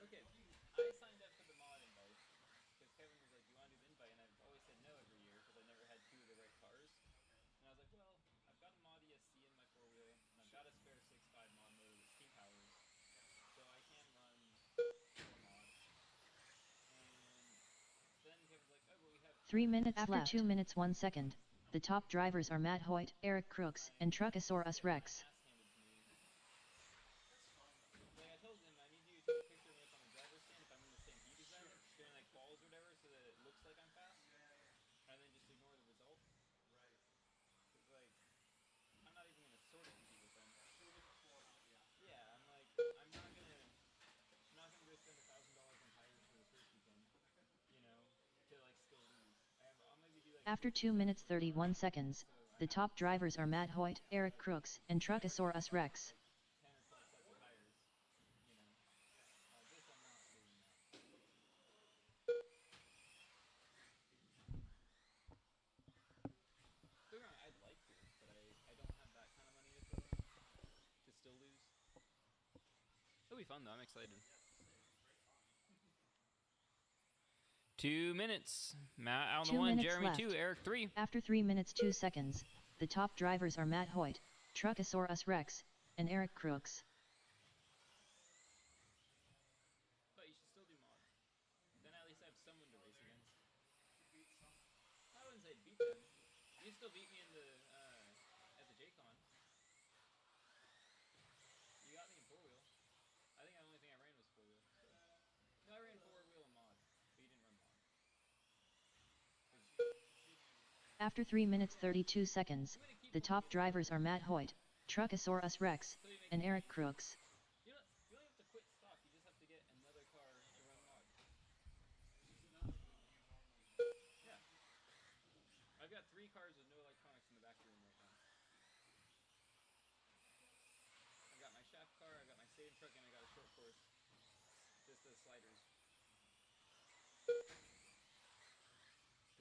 Okay, I signed up for the mod invite because Kevin was like, "You want to do the invite?" And I've always said no every year because I never had 2 of the right cars. And I was like, "Well, I've got a mod ESC in my 4-wheel, and I've got a spare 6.5 mod motor with steam powers, so I can run a mod." And then Kevin's like, "Oh, but we have 3 minutes after left. 2 minutes 1 second, the top drivers are Matt Hoyt, Eric Crooks, and Truckosaurus Rex. Like I told him, I need you to take a picture of me up on the driver's stand if I'm in the same heat as them, doing like balls or whatever, so that it looks like I'm fast, and then just ignore the result. Cause like, sort of compete with them. Yeah, I'm like, I'm not gonna go spend $1,000 on tires for the first weekend, you know, to like still lose. I'll maybe do like After 2 50% minutes for the 31 tires, seconds, so I the have top drivers are Matt Hoyt, Eric Crooks, and Truckosaurus Rex. like 10 or 12 sets of tires, you know. This I'm not doing that. Don't get me wrong, I'd like to, but I don't have that kind of money to throw around to still lose. It'll be fun though. I'm excited. 2 minutes. Matt out on the 2 one, minutes Jeremy left. 2, Eric 3. After 3 minutes 2 seconds, the top drivers are Matt Hoyt, Truckosaurus Rex, and Eric Crooks. But you should still do mods. Then at least I have someone to race against. I wouldn't say beat them. You still beat me in the at the JCon. You got me in 4-wheel. I think the only thing I ran was 4-wheel. No, I ran 4-wheel and mod, but you didn't run mod. After 3 minutes 32 seconds, the top drivers are Matt Hoyt, Truckosaurus Rex, and Eric Crooks. You don't have to quit stock. You just have to get another car to run mod. Yeah. I've got 3 cars with no electronics in the back room right now. I got my shaft car, I got my stadium truck, and I got a short course. Just the sliders.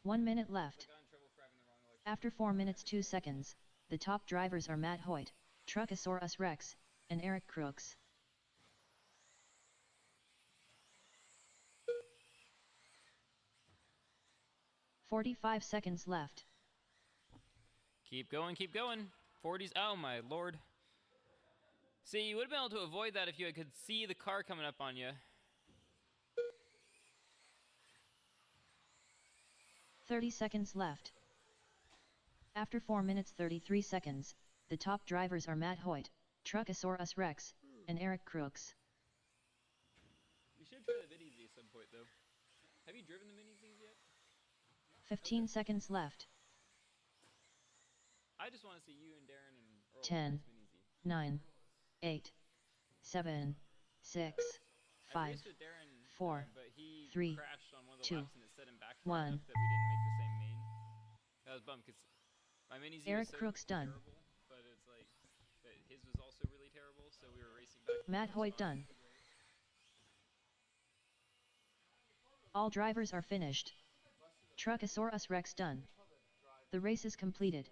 1 minute left. Got in trouble for having the wrong electronics. After 4 minutes 2 seconds, the top drivers are Matt Hoyt, Truckosaurus Rex, and Eric Crooks. "45 seconds left. Keep going, keep going. 40s. Oh my lord. See, you would have been able to avoid that if you could see the car coming up on you. 30 seconds left. After 4 minutes 33 seconds, the top drivers are Matt Hoyt, Truckosaurus Rex, and Eric Crooks. We should try the Mini Z at some point, though. Have you driven the Mini Zs yet? 15 seconds left. I just want to see you and Darren and Earl 10, race Mini Z. 9, 8, 7, 6, 5, raced with Darren, 4, but he 3, crashed on one of the 2, laps and it set him back far 1. enough that we didn't make the same main. That was bummed because my Mini Z Eric was so Crooks done. terrible, but it's like, but his was also really terrible, so we were racing back. Matt Hoyt done. All drivers are finished. Truckosaurus Rex done. The race is completed.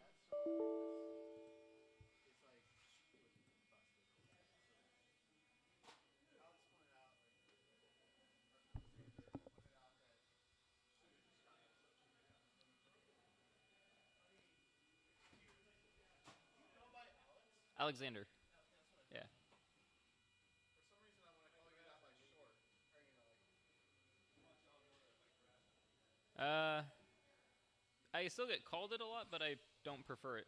Alexander. Yeah. I still get called it a lot, but I don't prefer it.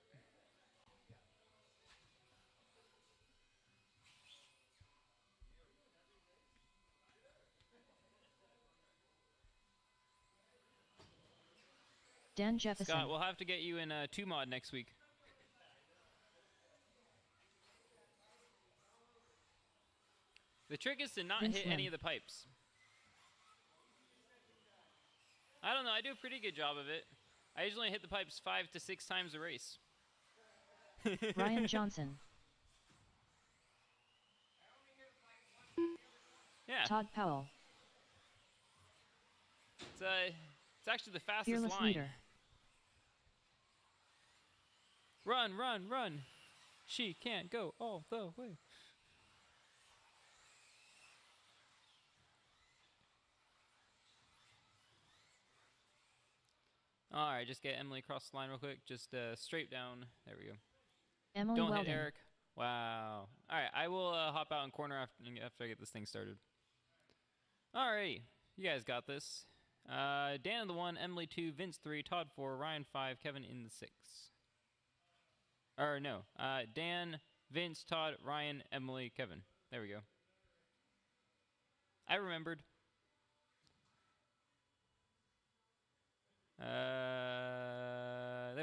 Dan Jefferson. Scott, we'll have to get you in 2 mod next week. The trick is to not hit any of the pipes. I don't know, I do a pretty good job of it. I usually hit the pipes 5 to 6 times a race. Ryan Johnson. Yeah. Todd Powell. It's actually the fastest Fearless line. leader. Run, run, run. She can't go all the way. All right, just get Emily across the line real quick. Just straight down. There we go. Emily Don't Weldon. hit Eric. Wow. All right, I will hop out in corner after I get this thing started. All right, you guys got this. Dan in the 1, Emily 2, Vince 3, Todd 4, Ryan 5, Kevin in the 6. Or no, Dan, Vince, Todd, Ryan, Emily, Kevin. There we go. I remembered. There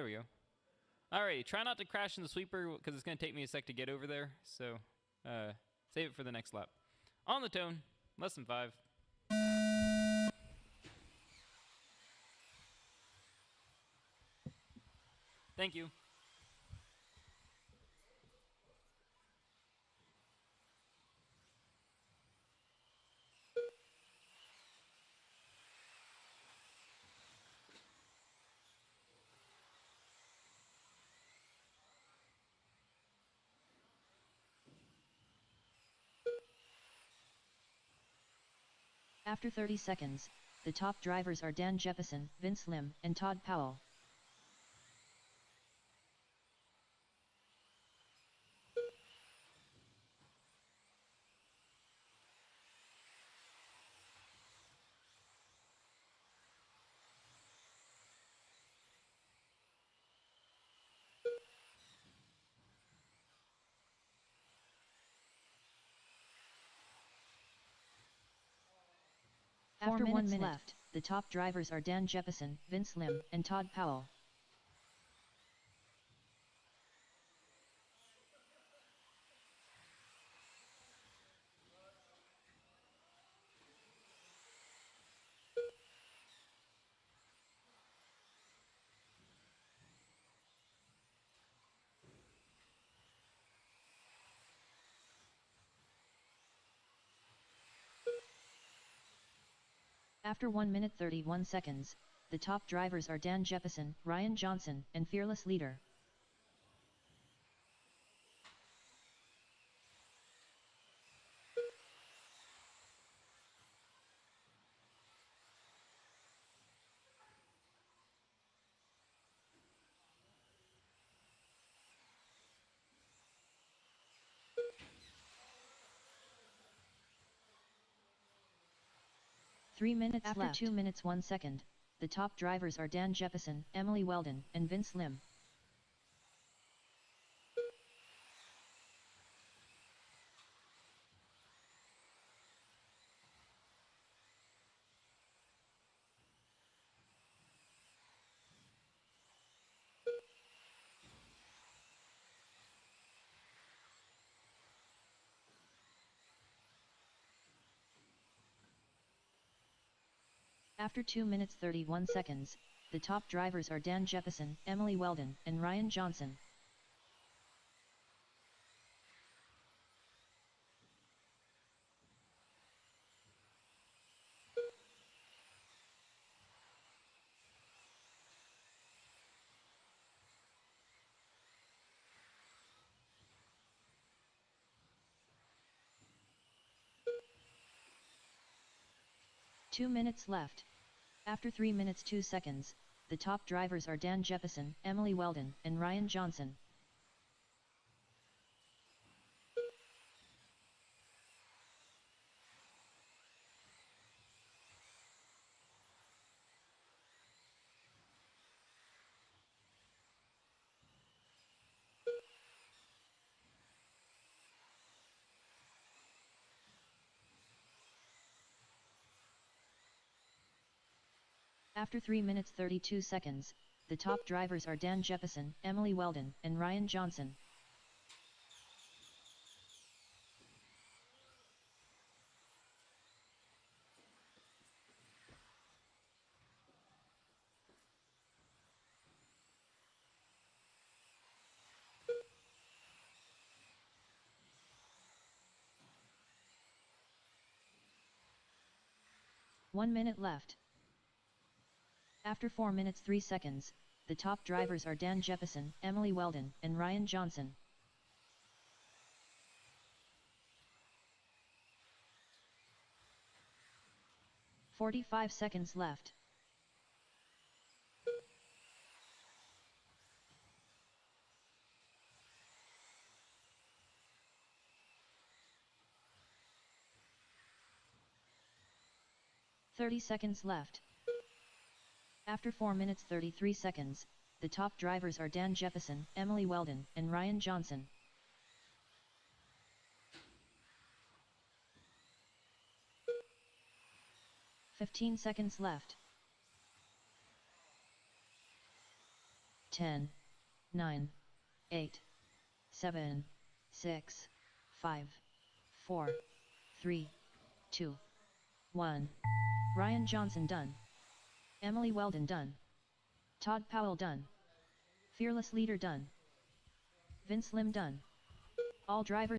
we go. Alrighty, try not to crash in the sweeper because it's going to take me a sec to get over there. So save it for the next lap. On the tone, less than 5. Thank you. After 30 seconds, the top drivers are Dan Jefferson, Vince Lim, and Todd Powell. After 1 minute left, the top drivers are Dan Jefferson, Vince Lim, and Todd Powell. After 1 minute 31 seconds, the top drivers are Dan Jefferson, Ryan Johnson, and Fearless Leader. Three minutes After left. 2 minutes 1 second, the top drivers are Dan Jefferson, Emily Weldon, and Vince Lim. After 2 minutes 31 seconds, the top drivers are Dan Jefferson, Emily Weldon, and Ryan Johnson. Two minutes left. After 3 minutes 2 seconds, the top drivers are Dan Jefferson, Emily Weldon, and Ryan Johnson. After 3 minutes 32 seconds, the top drivers are Dan Jefferson, Emily Weldon, and Ryan Johnson. One minute left. After 4 minutes 3 seconds, the top drivers are Dan Jefferson, Emily Weldon, and Ryan Johnson. "45 seconds left. "30 seconds left. After 4 minutes 33 seconds, the top drivers are Dan Jefferson, Emily Weldon, and Ryan Johnson. "15 seconds left. 10, 9, 8, 7, 6, 5, 4, 3, 2, 1. Ryan Johnson done. Emily Weldon done. Todd Powell done. Fearless Leader done. Vince Lim done. All drivers